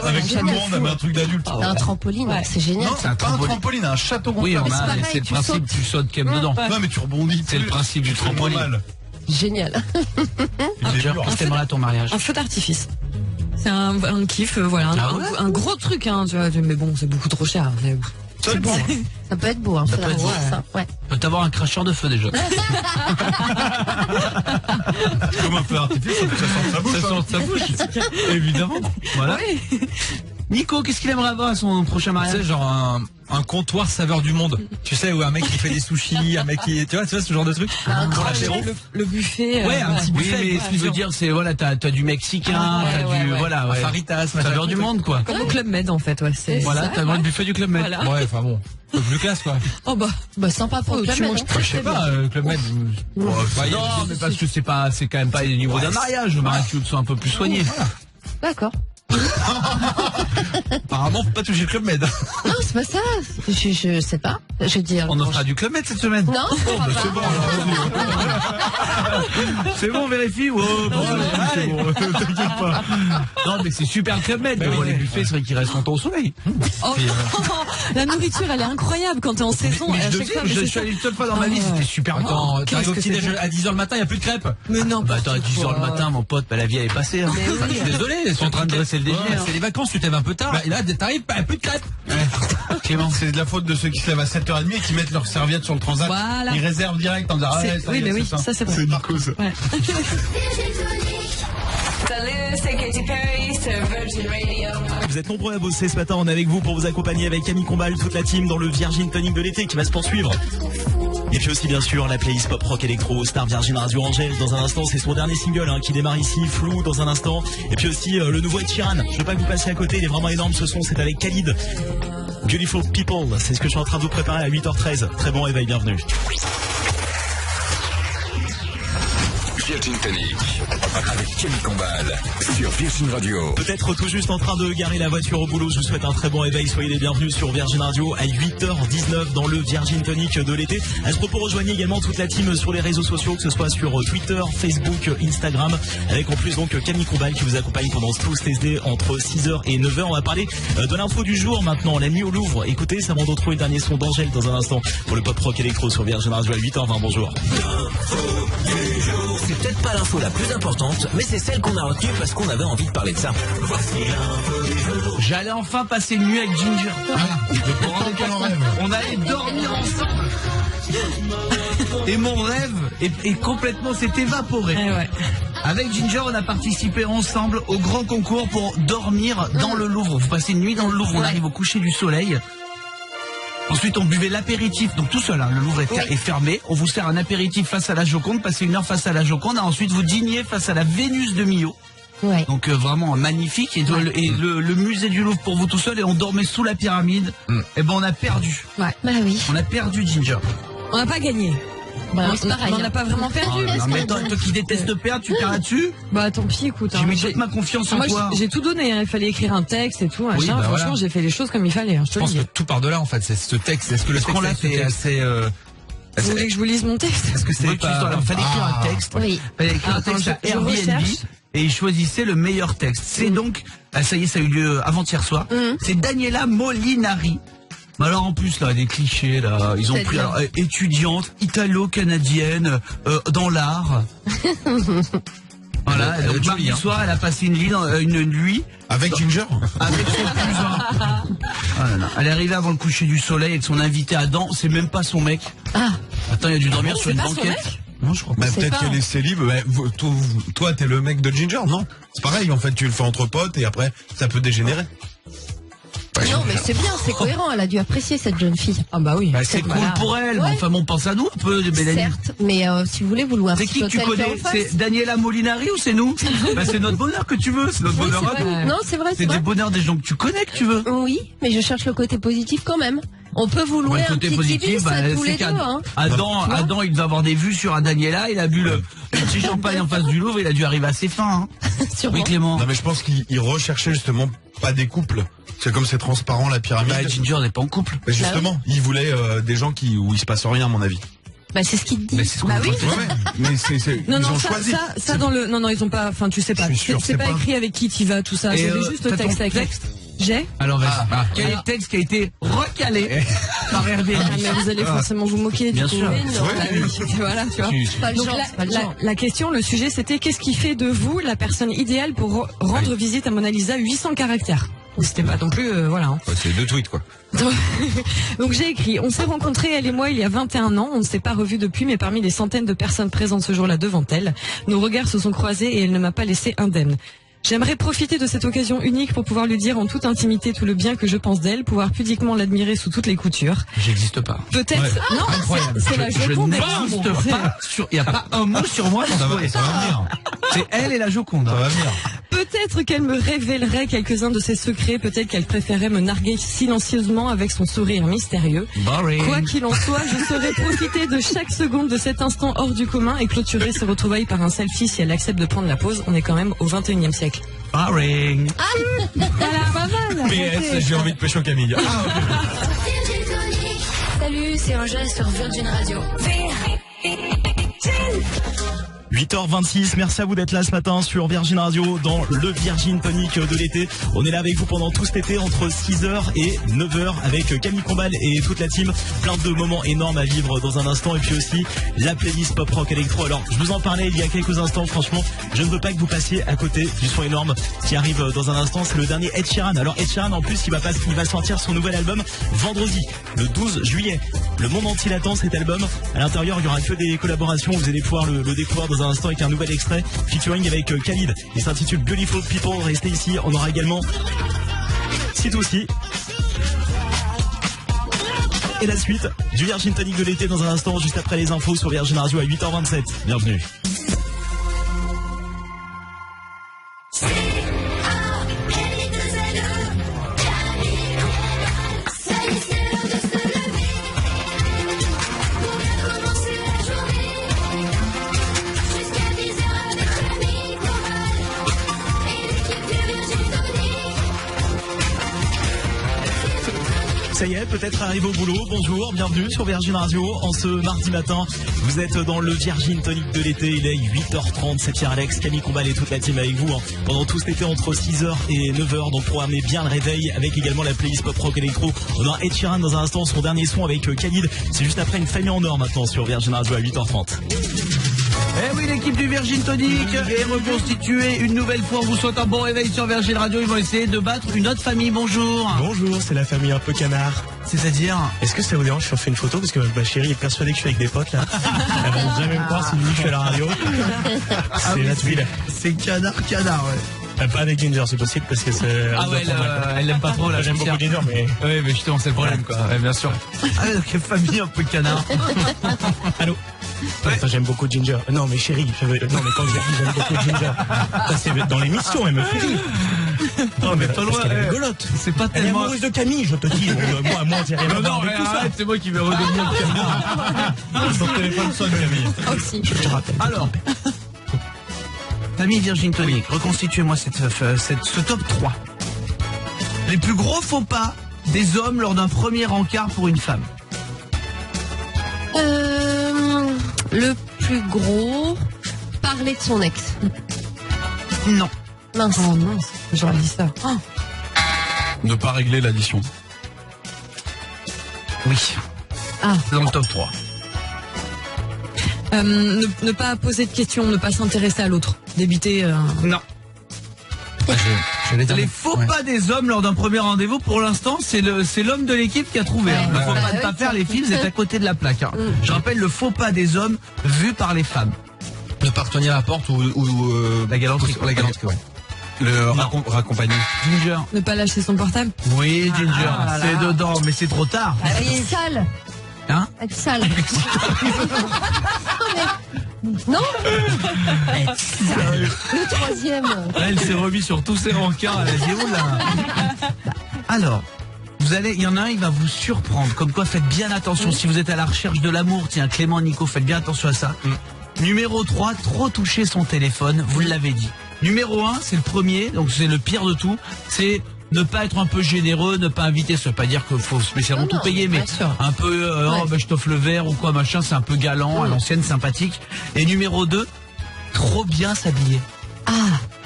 Avec tout le monde, avec un truc d'adulte. Un trampoline, c'est génial. Non, c'est pas un trampoline, un château gonflable. Oui, c'est le principe, tu sautes quand même dedans. Non, mais tu rebondis. C'est le principe du trampoline. Génial. Qu'est-ce que t'aimerais à ton mariage? Un feu d'artifice. C'est un kiff, voilà. Un gros truc, hein, tu vois. Mais bon, c'est beaucoup trop cher. C'est bon. Ça peut être beau, hein. Ça peut être beau. Ouais. Peut avoir un cracheur de feu déjà. Comme un feu d'artifice, ça sort de sa bouche. Évidemment. Voilà. Oui. Nico, qu'est-ce qu'il aimerait avoir à son prochain mariage? Tu sais, genre un comptoir saveur du monde. Tu sais, où un mec qui fait des sushis, un mec qui, tu vois ce genre de truc. Le buffet. Ouais, un petit buffet. Mais ce qu'il veut dire, c'est, voilà, t'as du mexicain, t'as du, voilà, ouais. Faritas, saveur du monde, quoi. Comme au Club Med, en fait, ouais. Voilà, t'as le buffet du Club Med. Voilà. Ouais, enfin bon. Plus classe, quoi. Oh bah sympa pour le Club Med. Je sais pas, Club Med. Non, mais parce que c'est quand même pas au niveau d'un mariage. Le mariage, tu un peu plus soigné. D'accord. Apparemment, faut pas toucher le Club Med. Non, c'est pas ça. Je sais pas. Je veux dire. On en fera du Club Med cette semaine. Non, c'est bon. C'est bon, vérifie. Oh, bon, c'est bon. T'inquiète pas. Non, mais c'est super le Club Med. Mais bon, les buffets, c'est vrai qu'ils restent longtemps au soleil. Oh, la nourriture, elle est incroyable quand t'es en saison. Mais je suis allé une seule fois dans ma vie, c'était super. Attends, t'arrives au petit-déj à 10h le matin, il n'y a plus de crêpes. Mais non. Bah attends, à 10h le matin, mon pote, la vie elle est passée. Je suis désolé, ils sont en train de dresser le déjeuner. C'est les vacances, tu t'aimes un peu tard. Et là, t'arrives, plus de crêpes. Clément, c'est de la faute de ceux qui se lèvent à 7h30 et qui mettent leurs serviettes sur le transat. Voilà. Ils réservent direct en disant oui, mais oui, ça c'est vrai. C'est Nico, ça. Ouais. Salut, c'est Katy Perry sur Virgin Radio. Vous êtes nombreux à bosser ce matin, on est avec vous pour vous accompagner avec Camille Combal, toute la team dans le Virgin Tonic de l'été qui va se poursuivre. Et puis aussi bien sûr la playlist pop rock électro Star Virgin Radio Angèle. Dans un instant c'est son dernier single qui démarre ici, Flou dans un instant. Et puis aussi le nouveau Ed Sheeran. Je veux pas que vous passiez à côté, il est vraiment énorme ce son, c'est avec Khalid. Beautiful People, c'est ce que je suis en train de vous préparer à 8h13. Très bon réveil, bienvenue. Virgin Tonic avec Camille Combal sur Virgin Radio. Peut-être tout juste en train de garer la voiture au boulot, je vous souhaite un très bon réveil, soyez les bienvenus sur Virgin Radio à 8h19 dans le Virgin Tonic de l'été. À ce propos, rejoignez également toute la team sur les réseaux sociaux, que ce soit sur Twitter, Facebook, Instagram, avec en plus donc Camille Combal qui vous accompagne pendant tout cet SD entre 6h et 9h. On va parler de l'info du jour maintenant, la nuit au Louvre. Écoutez, ça va retrouver le dernier son d'Angèle dans un instant pour le pop rock électro sur Virgin Radio à 8h20, bonjour. C'est peut-être pas l'info la plus importante, mais c'est celle qu'on a retenue parce qu'on avait envie de parler de ça. Voici l'info du jour. J'allais enfin passer une nuit avec Ginger. On allait dormir ensemble. Et mon rêve est complètement s'est évaporé. Ouais. Avec Ginger, on a participé ensemble au grand concours pour dormir dans le Louvre. Vous passez une nuit dans le Louvre, on arrive au coucher du soleil. Ensuite, on buvait l'apéritif, donc tout seul, hein, le Louvre est fermé. On vous sert un apéritif face à la Joconde, passez une heure face à la Joconde, et ensuite vous dîniez face à la Vénus de Milo. Ouais. Donc vraiment magnifique. Et, le musée du Louvre pour vous tout seul, et on dormait sous la pyramide. Et ben on a perdu. Ouais. Bah oui. On a perdu, Ginger. On n'a pas gagné. Bah, c'est pareil. On n'a pas vraiment perdu. Non, mais toi qui détestes perdre, tu perds là-dessus. Bah tant pis, écoute. J'ai mis toute ma confiance en moi, toi. J'ai tout donné, hein. Il fallait écrire un texte et tout. Oui, bah franchement, voilà. j'ai fait les choses comme il fallait. Hein, Je pense que tout part de là en fait, c'est ce texte. Est-ce que le Est-ce qu'on texte l'a a été fait assez... Vous voulez que je vous lise mon texte? Est-ce que c'est Oui, pas... alors, fallait écrire un texte. Oui. Fallait écrire un Attends, texte à je Airbnb. recherche. Et il choisissait le meilleur texte. C'est donc, ça y est, ça a eu lieu avant-hier soir. C'est Daniela Molinari. Mais alors en plus là, des clichés là, ils ont pris alors, étudiante italo-canadienne dans l'art. Voilà, donc mardi soir, elle a passé une nuit Avec Ginger. avec son cousin. Ah là là. Elle est arrivée avant le coucher du soleil avec son invité Adam, c'est même pas son mec. Ah. Attends, il a dû dormir sur une pas son banquette. mec Non, je crois pas. Bah, sait peut-être pas. qu'elle est célib. Mais toi, t'es le mec de Ginger, non? C'est pareil, en fait, tu le fais entre potes et après, ça peut dégénérer. Non, mais c'est bien, c'est cohérent. Elle a dû apprécier cette jeune fille. Ah bah oui. Bah, c'est cool pour elle, mais Ouais. enfin bon, pense à nous un peu, Mélanie. Certes, mais si vous voulez, vous louez un C'est petit qui que tu hôtel qui est connais? en face. C'est Daniela Molinari ou c'est nous? Bah, c'est notre bonheur que tu veux, c'est notre Oui, bonheur c'est à nous. vrai. Non, c'est vrai, C'est c'est des vrai. bonheurs des gens que tu connais que tu veux. Oui, mais je cherche le côté positif quand même. On peut vous louer Le un côté petit positif, ibis bah, tous les c'est deux. Hein. Adam, il devait avoir des vues sur un Daniela, il a bu le petit champagne en face du Louvre, il a dû arriver assez fin. Hein. Oui, Clément. Non, mais je pense qu'il recherchait justement pas des couples. C'est comme c'est transparent la pyramide. Bah, Ginger n'est pas en couple. Mais justement, il voulait des gens où il se passe rien, à mon avis. Bah, c'est ce qu'il te dit. Mais c'est ce qu'on Bah a oui. fait. Ouais, mais Non, ils non, ont ça, choisi. ça dans le, non, ils ont pas, enfin, tu sais pas. Je suis sûr, C'est pas écrit avec qui tu vas, tout ça. Et, C'est juste le t'as ton texte avec texte J'ai. Alors vas-y. Quel est le texte qui a été recalé par Airbnb? Ah, mais vous allez forcément vous moquer. Bien du coup. sûr. Mais non, bah oui, voilà, tu vois. Pas le Donc genre, c'est pas le genre. la question, le sujet, c'était qu'est-ce qui fait de vous la personne idéale pour rendre visite à Mona Lisa 800 caractères. C'était pas non plus, voilà. Hein. Ouais, c'est 2 tweets quoi. Donc j'ai écrit, on s'est rencontrés, elle et moi, il y a 21 ans. On ne s'est pas revus depuis, mais parmi les centaines de personnes présentes ce jour-là devant elle, nos regards se sont croisés et elle ne m'a pas laissé indemne. J'aimerais profiter de cette occasion unique pour pouvoir lui dire en toute intimité tout le bien que je pense d'elle, pouvoir pudiquement l'admirer sous toutes les coutures. J'existe pas. Peut-être, non, c'est la Je Joconde. n'existe pas sur, il n'y a pas un mot sur moi dans ce poème. Ça va venir. C'est elle et la Joconde. Ça va venir. Peut-être qu'elle me révélerait quelques-uns de ses secrets, peut-être qu'elle préférait me narguer silencieusement avec son sourire mystérieux. Boring. Quoi qu'il en soit, je saurais profiter de chaque seconde de cet instant hors du commun et clôturer ces retrouvailles par un selfie si elle accepte de prendre la pause. On est quand même au 21e siècle. Boring. Voilà, pas mal. PS, j'ai envie de pêcher Camille. Salut, c'est Angèle sur Virgin Radio. 8h26, merci à vous d'être là ce matin sur Virgin Radio dans le Virgin Tonic de l'été. On est là avec vous pendant tout cet été entre 6h et 9h avec Camille Combal et toute la team. Plein de moments énormes à vivre dans un instant et puis aussi la playlist pop rock électro. Alors je vous en parlais il y a quelques instants, franchement je ne veux pas que vous passiez à côté du son énorme qui arrive dans un instant. C'est le dernier Ed Sheeran. Alors Ed Sheeran en plus il va sortir son nouvel album vendredi le 12 juillet. Le monde entier l'attend cet album. À l'intérieur il y aura que des collaborations. Vous allez pouvoir le découvrir dans un instant avec un nouvel extrait featuring avec Khalid. Il s'intitule Beautiful People. Restez ici. On aura également C2C. Et la suite du Virgin Tonic de l'été dans un instant, juste après les infos sur Virgin Radio à 8h27. Bienvenue. Ça y est, peut-être arrivé au boulot. Bonjour, bienvenue sur Virgin Radio. En ce mardi matin, vous êtes dans le Virgin Tonic de l'été. Il est 8h30, c'est Pierre-Alex, Camille Combal et toute la team avec vous. Pendant tout cet été entre 6h et 9h. Donc programmez bien le réveil avec également la playlist pop rock électro. On aura Ed Sheeran dans un instant, son dernier son avec Khalid. C'est juste après une famille en or maintenant sur Virgin Radio à 8h30. Eh oui, l'équipe du Virgin Tonic est reconstituée une nouvelle fois. On vous souhaite un bon réveil sur Virgin Radio. Ils vont essayer de battre une autre famille. Bonjour. Bonjour, c'est la famille un peu canard. C'est-à-dire? Est-ce que ça vous dérange si on fait une photo? Parce que ma chérie est persuadée que je suis avec des potes là. Elle va jamais me croire si je suis à la radio. C'est la tuile. C'est canard, ouais. Pas avec Ginger, c'est possible parce que c'est. Ah ouais, elle l'aime pas trop là. J'aime beaucoup Ginger, mais. Oui, mais justement, c'est le problème quoi. Ouais, bien sûr. Ah, donc famille un peu canard. Allô? Enfin, j'aime beaucoup Ginger. Non, mais chérie, non, mais quand je dis j'aime beaucoup Ginger, ça c'est dans l'émission, elle me fait rire. Non, mais pas loin. Elle est rigolote. C'est pas Elle est tellement. amoureuse de Camille, je te dis. Moi, j'ai rien à voir avec tout ça. Arrête, c'est moi qui vais redevenir Camille. Son téléphone sonne, Camille. Aussi. Je te rappelle. Alors, famille Virgin Tonic, reconstituez-moi ce top 3. Les plus gros faux pas des hommes lors d'un premier encart pour une femme. Le plus gros, parler de son ex. Non. Mince. Oh mince, j'aurais dit ça. Oh. Ne pas régler l'addition. Oui. Ah. C'est dans le top 3. Ne pas poser de questions, ne pas s'intéresser à l'autre. Débiter. Non. J'allais dire- Les faux Ouais. pas des hommes lors d'un premier rendez-vous, pour l'instant, c'est l'homme de l'équipe qui a trouvé. Hein. Le faux pas de pas faire les filles, vous êtes à côté de la plaque. Hein. Je rappelle le faux pas des hommes vu par les femmes. Ne pas retenir la porte ou La galanterie. La galanterie, ouais. Le raccompagner. Ginger. Ne pas lâcher son portable. Oui, Ginger, Ah là c'est là. dedans, mais c'est trop tard. Être sale. Hein? Être sale. Non. Être sale. Le troisième. Elle s'est remis sur tous ses rencarts, elle a dit oula. Alors, il y en a un, il va vous surprendre. Comme quoi, faites bien attention. Si vous êtes à la recherche de l'amour, tiens, Clément, Nico, faites bien attention à ça. Numéro 3, trop toucher son téléphone, vous l'avez dit. Numéro 1, c'est le premier, donc c'est le pire de tout, c'est ne pas être un peu généreux, ne pas inviter, ça veut pas dire qu'il faut spécialement tout payer, mais un peu, oh, bah, je t'offre le verre ou quoi, machin, c'est un peu galant, à l'ancienne, sympathique. Et numéro 2, trop bien s'habiller. Ah.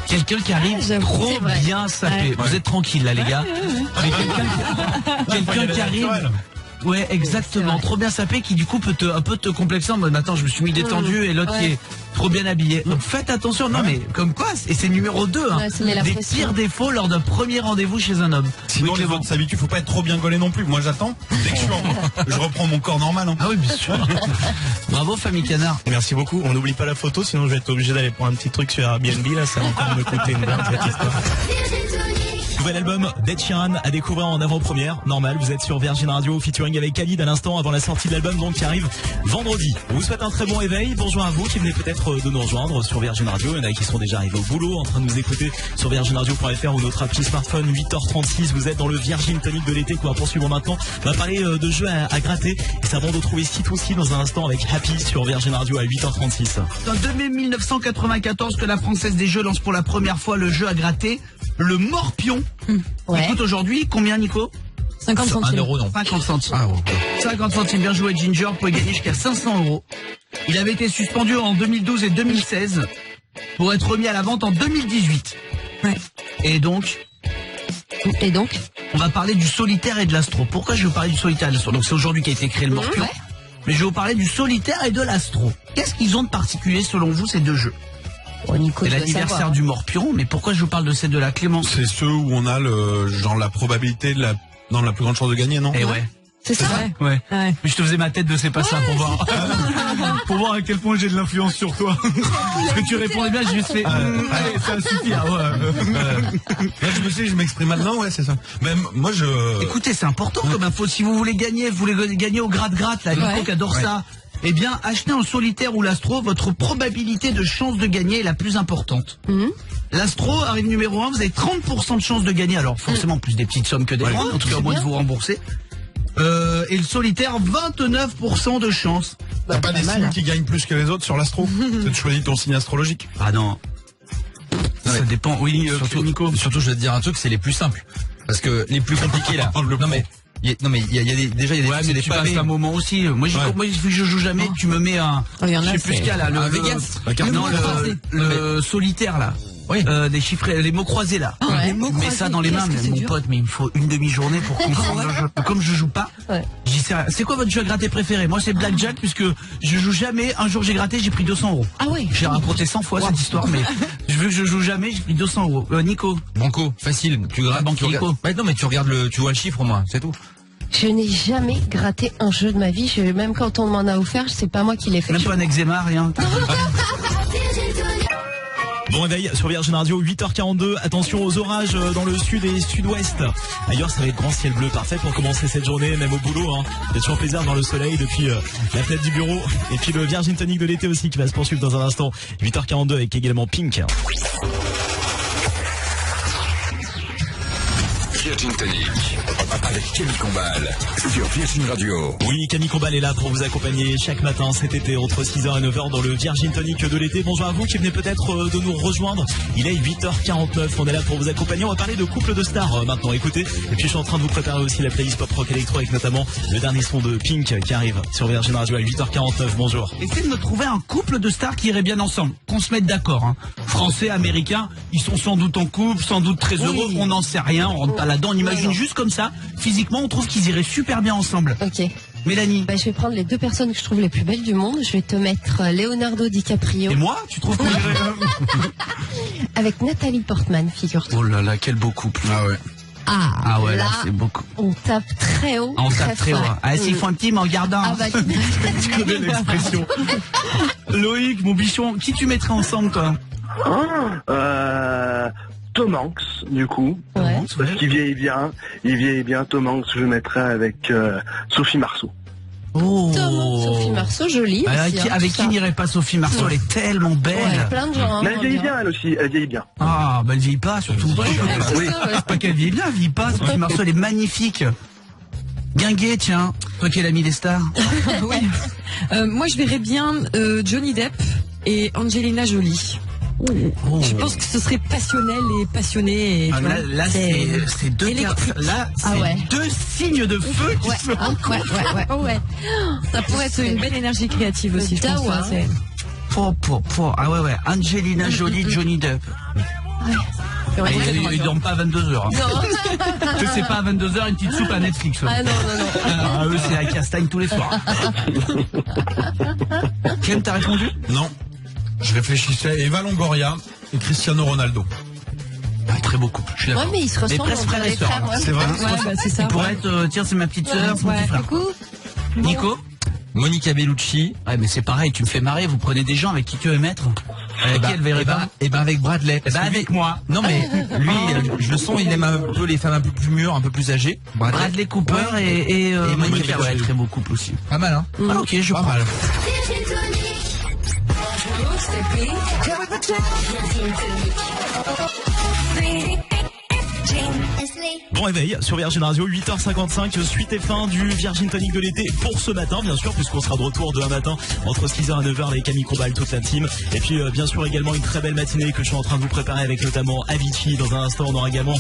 Quelqu'un qui arrive J'avoue, trop c'est vrai. bien sapé. Ouais. Vous êtes tranquille là, les gars. Mais quelqu'un qui arrive. Ouais, exactement. Trop bien sapé qui du coup peut un peu te complexer en mode attends, je me suis mis détendu et l'autre qui est trop bien habillé. Donc faites attention. Non mais comme quoi, et c'est numéro 2 hein, Ouais, ça met la des pression. pires défauts lors d'un premier rendez-vous chez un homme. Sinon, Oui, les Clément. autres s'habituent, faut pas être trop bien gaulé non plus. Moi, j'attends. Dès que je reprends mon corps normal. Hein. Ah oui, bien sûr. Bravo, famille Canard. Merci beaucoup. On n'oublie pas la photo, sinon je vais être obligé d'aller prendre un petit truc sur Airbnb. Là, ça va encore me coûter une blinde cette histoire. Nouvel album d'Ed Sheeran à découvrir en avant-première. Normal, vous êtes sur Virgin Radio, featuring avec Khalid à l'instant avant la sortie de l'album donc qui arrive vendredi. On vous souhaite un très bon éveil. Bonjour à vous qui venez peut-être de nous rejoindre sur Virgin Radio. Il y en a qui sont déjà arrivés au boulot en train de nous écouter sur virginradio.fr ou notre appli smartphone. 8h36, vous êtes dans le Virgin Tonic de l'été qu'on va poursuivre maintenant. On va parler de jeux à gratter et ça va de retrouver site aussi dans un instant avec Happy sur Virgin Radio à 8h36. C'est en 1994 que la Française des Jeux lance pour la première fois le jeu à gratter, le Morpion. Ouais. Écoute, aujourd'hui, combien, Nico? 50 centimes. 1 euro, non. 50 centimes. Ah, ok. 50 centimes, bien joué Ginger, vous pouvez gagner jusqu'à 500 euros. Il avait été suspendu en 2012 et 2016 pour être remis à la vente en 2018. Ouais. Et donc, on va parler du solitaire et de l'astro. Pourquoi je vais vous parler du solitaire et de l'astro? Donc c'est aujourd'hui qu'a été créé le Morpion. Ouais. Mais je vais vous parler du solitaire et de l'astro. Qu'est-ce qu'ils ont de particulier selon vous ces deux jeux? Oh, Nico, C'est tu dois l'anniversaire savoir. du Morpion, mais pourquoi je vous parle de ces deux-là, Clément? C'est ceux où on a la probabilité de la plus grande chance de gagner, non? Eh ouais. C'est ça. Ouais. Ouais. Mais je te faisais ma tête de c'est pas ça pour voir. Pour voir à quel point j'ai de l'influence sur toi. Parce que tu répondais bien, j'ai juste fait. Allez, ça suffit. Ah ouais. Là, je me sais, je m'exprime maintenant, ouais, c'est ça. Même moi, Écoutez, c'est important comme info. Si vous voulez gagner, au gratte-gratte, là, Nico Ouais. qui adore ça. Eh bien, achetez en solitaire ou l'astro, votre probabilité de chance de gagner est la plus importante. L'astro arrive numéro 1, vous avez 30% de chance de gagner. Alors, forcément, plus des petites sommes que des grandes, en tout cas, au moins de vous rembourser. Et le solitaire, 29% de chance. t'as pas des signes qui gagnent plus que les autres sur l'astro? Tu choisis ton signe astrologique. Ah non. Ça dépend, oui, Nico. Surtout, je vais te dire un truc, c'est les plus simples. Parce que les plus compliqués, là. Non, mais il y a déjà, il y a des Ouais, trucs, c'est mais des tu passes pavés. un moment aussi. Moi, je joue jamais. Tu me mets un. Il y en Je a, sais plus ce c'est- qu'il y a là. Ah, Vegas. Non, le solitaire là. Oui. Des chiffres, les mots croisés là. Ouais. Les mots Mets croisés, ça dans les mains, qu'est-ce que mais c'est mon dur. pote, mais il me faut une demi-journée pour comprendre le jeu. Comme je joue pas, Ouais. j'y sais rien. C'est quoi votre jeu à gratter préféré? Moi, c'est Blackjack, puisque je joue jamais. Un jour, j'ai gratté, j'ai pris 200 euros. Ah ouais. J'ai raconté 100 fois cette histoire, mais vu que je joue jamais, j'ai pris 200 euros. Nico. Banco, facile. Tu grattes, Banco. tu regardes. Ouais, non, mais tu regardes tu vois le chiffre au moins, c'est tout. Je n'ai jamais gratté un jeu de ma vie. Même quand on m'en a offert, c'est pas moi qui l'ai fait. Même pas un eczéma, rien. Bon réveil sur Virgin Radio, 8h42. Attention aux orages dans le sud et sud-ouest. Ailleurs, ça va être grand ciel bleu, parfait pour commencer cette journée, même au boulot. C'est toujours plaisir dans le soleil depuis la fenêtre du bureau. Et puis le Virgin Tonic de l'été aussi qui va se poursuivre dans un instant. 8h42 avec également Pink. Virgin Tonic avec Camille Combal sur Virgin Radio. Oui, Camille Combal est là pour vous accompagner chaque matin cet été entre 6h et 9h dans le Virgin Tonic de l'été. Bonjour à vous qui venez peut-être de nous rejoindre. Il est 8h49, on est là pour vous accompagner. On va parler de couple de stars maintenant, écoutez. Et puis je suis en train de vous préparer aussi la playlist pop rock électro avec notamment le dernier son de Pink qui arrive sur Virgin Radio à 8h49. Bonjour. Essayez de me trouver un couple de stars qui irait bien ensemble, qu'on se mette d'accord. Français, américains, ils sont sans doute en couple, sans doute très heureux, on n'en sait rien, on rentre pas là-dedans, on imagine juste comme ça. Physiquement, on trouve qu'ils iraient super bien ensemble. Ok. Mélanie. Je vais prendre les deux personnes que je trouve les plus belles du monde. Je vais te mettre Leonardo DiCaprio. Et moi, tu trouves qu'on irait avec Nathalie Portman, figure-toi. Oh là là, quel beau couple. Ah ouais. Ah ouais, là c'est beaucoup. On tape très haut. On tape très haut. Ah, s'ils font un petit, mais en regardant. Ah bah, tu connais l'expression. Loïc, mon bichon, qui tu mettrais ensemble, toi? Tom Hanks, du coup. Ouais. Parce qu'il vieillit bien. Il vieillit bien. Tom Hanks, je le mettrais avec Sophie Marceau. Oh. Sophie Marceau, jolie. Aussi, avec qui n'irait pas Sophie Marceau? Elle est tellement belle. Ouais, plein de gens. Mais elle vieillit bien, elle aussi. Elle vieillit bien. Ah, bah elle vieillit pas, surtout. Oui. C'est pas qu'elle vieillit bien, elle vieillit pas. Sophie Marceau, elle est magnifique. Guinguet, tiens. Toi qui es l'ami des stars. Ouais. Moi, je verrais bien Johnny Depp et Angelina Jolie. Oh. Je pense que ce serait passionnel et passionné. Et, là c'est deux électrique. Là, c'est deux signes de feu qui se ouais. Ça pourrait être une belle énergie créative aussi, je pense. Ah ouais. Angelina Jolie, Johnny Depp. Ils dorment pas à 22h. Non. C'est pas à 22h une petite soupe à Netflix. Ah non. Eux, c'est la castagne tous les soirs. Clem, t'as répondu? Non. Je réfléchissais. Eva Longoria et Cristiano Ronaldo. Très beau couple, je suis d'accord. Ouais, mais ils se ressemblent. presque frères et sœurs. C'est vrai. C'est ça. Ils pourraient être, tiens, c'est ma petite sœur, c'est mon petit frère. Coucou. Nico? Monica Bellucci. Ouais, mais c'est pareil, tu me fais marrer, vous prenez des gens avec qui tu veux mettre. Avec qui elle verrait pas? Avec Bradley. Avec moi. Non mais lui, je le sens, il aime un peu les femmes un peu plus mûres, un peu plus âgées. Bradley Cooper et Monica, ouais, très beau couple aussi. Pas mal, hein. Ah, ok, je prends. Bon réveil sur Virgin Radio, 8h55, suite et fin du Virgin Tonic de l'été pour ce matin, bien sûr, puisqu'on sera de retour demain matin entre 6h et 9h avec Camille Combal, toute la team. Et puis bien sûr également une très belle matinée que je suis en train de vous préparer avec notamment Avicii. Dans un instant, on aura également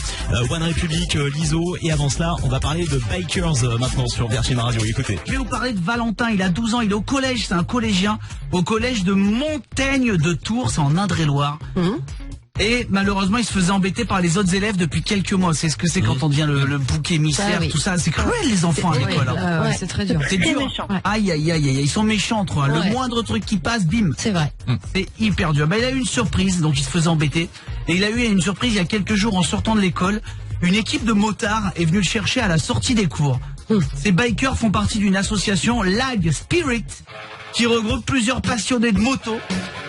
One Republic, Lizzo. Et avant cela, on va parler de Bikers maintenant sur Virgin Radio. Écoutez. Je vais vous parler de Valentin, il a 12 ans, il est au collège, c'est un collégien, au collège de Montaigne de Tours, c'est en Indre-et-Loire. Et malheureusement, il se faisait embêter par les autres élèves depuis quelques mois. C'est ce que c'est quand on devient le bouc émissaire, tout ça. C'est cruel les enfants à l'école. C'est très dur. C'est dur. Aïe, aïe, aïe, aïe. Ils sont méchants entre eux. Le moindre truc qui passe, bim. C'est vrai. C'est hyper dur. Il a eu une surprise, donc il se faisait embêter. Et il a eu une surprise il y a quelques jours en sortant de l'école. Une équipe de motards est venue le chercher à la sortie des cours. Ces bikers font partie d'une association Lag Spirit qui regroupe plusieurs passionnés de moto,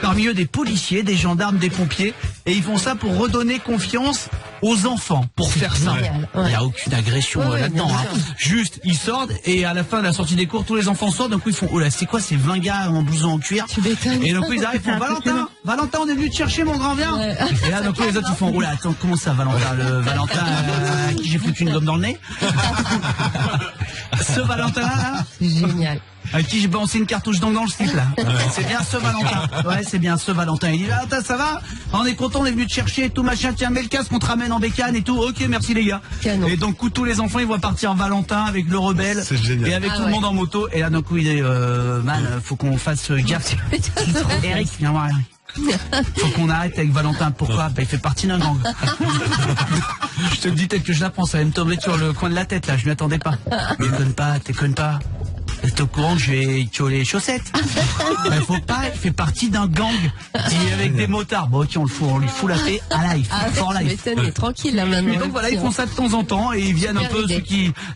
parmi eux des policiers, des gendarmes, des pompiers, et ils font ça pour redonner confiance aux enfants, pour faire ça. Il n'y a aucune agression là-dedans. Juste, ils sortent, et à la fin de la sortie des cours, tous les enfants sortent, donc ils font, oh là, c'est quoi ces 20 gars en blouson en cuir? Et donc ils arrivent, ils font, Valentin, on est venu te chercher, mon grand, viens. Et là, donc les autres, ils font, oh là, attends, comment ça, Valentin? Le Valentin à qui j'ai foutu une gomme dans le nez? Ce Valentin-là, là? Génial. À qui j'ai balancé une cartouche dans le slip là. C'est bien ce Valentin. Ouais, c'est bien ce Valentin. Il dit Valentin, ça va? On est content, on est venu te chercher et tout machin. Tiens, mets le casque, on te ramène en bécane et tout. Ok, merci les gars. Canon. Et donc, tous les enfants, ils voient partir Valentin avec le rebelle. C'est génial. Et avec tout le monde en moto. Et là, d'un coup, il est, man, faut qu'on fasse gaffe. Eric, viens voir. Faut qu'on arrête avec Valentin. Pourquoi? Il fait partie d'un gang. Je te le dis, peut-être que je l'apprends. Ça va me tomber sur le coin de la tête là. Je m'y attendais pas. Déconne pas, déconne pas. T'es au courant que je vais les chaussettes. Ben, faut pas, il fait partie d'un gang. Et avec des motards. Bon, ok, on lui fout la paix à life. For life. Mais tranquille là maintenant. Et donc voilà, ils font ça de temps en temps et ils viennent un peu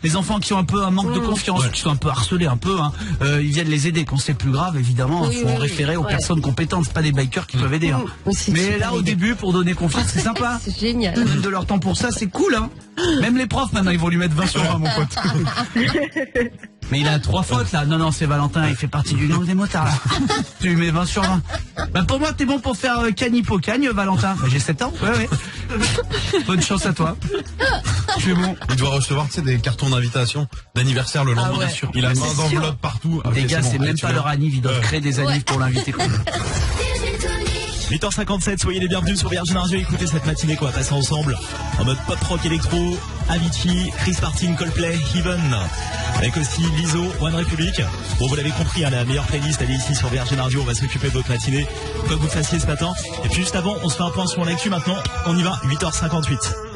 les enfants qui ont un peu un manque de confiance, qui sont un peu harcelés un peu, hein, ils viennent les aider. Quand c'est plus grave, évidemment, il faut référer aux personnes compétentes. C'est pas des bikers qui peuvent aider. Hein. Mais là, au début, pour donner confiance, c'est sympa. C'est génial. Ils donnent de leur temps pour ça, c'est cool. Hein. Même les profs maintenant, ils vont lui mettre 20 sur 20, mon pote. Mais il a 3 fautes là. Non, c'est Valentin, il fait partie du gang des motards là. Tu lui mets 20 sur 20. Bah pour moi, t'es bon pour faire canipo-cagne, Valentin. Bah, j'ai 7 ans. Ouais. Bonne chance à toi. Je suis bon. Il doit recevoir, tu sais, des cartons d'invitation d'anniversaire le lendemain. Il a 20 enveloppes partout. Les gars, c'est même pas leur anniv, ils doivent créer des annives pour l'inviter. 8h57, soyez les bienvenus sur Virgin Radio. Écoutez cette matinée qu'on va passer ensemble en mode pop rock électro. Avicii, Chris Martin, Coldplay, Heaven, avec aussi Lizzo, One Republic. Bon, vous l'avez compris, hein, la meilleure playlist, elle est ici sur Virgin Radio. On va s'occuper de votre matinée, quoi que vous fassiez ce matin. Et puis juste avant, on se fait un point sur l'actu maintenant. On y va, 8h58.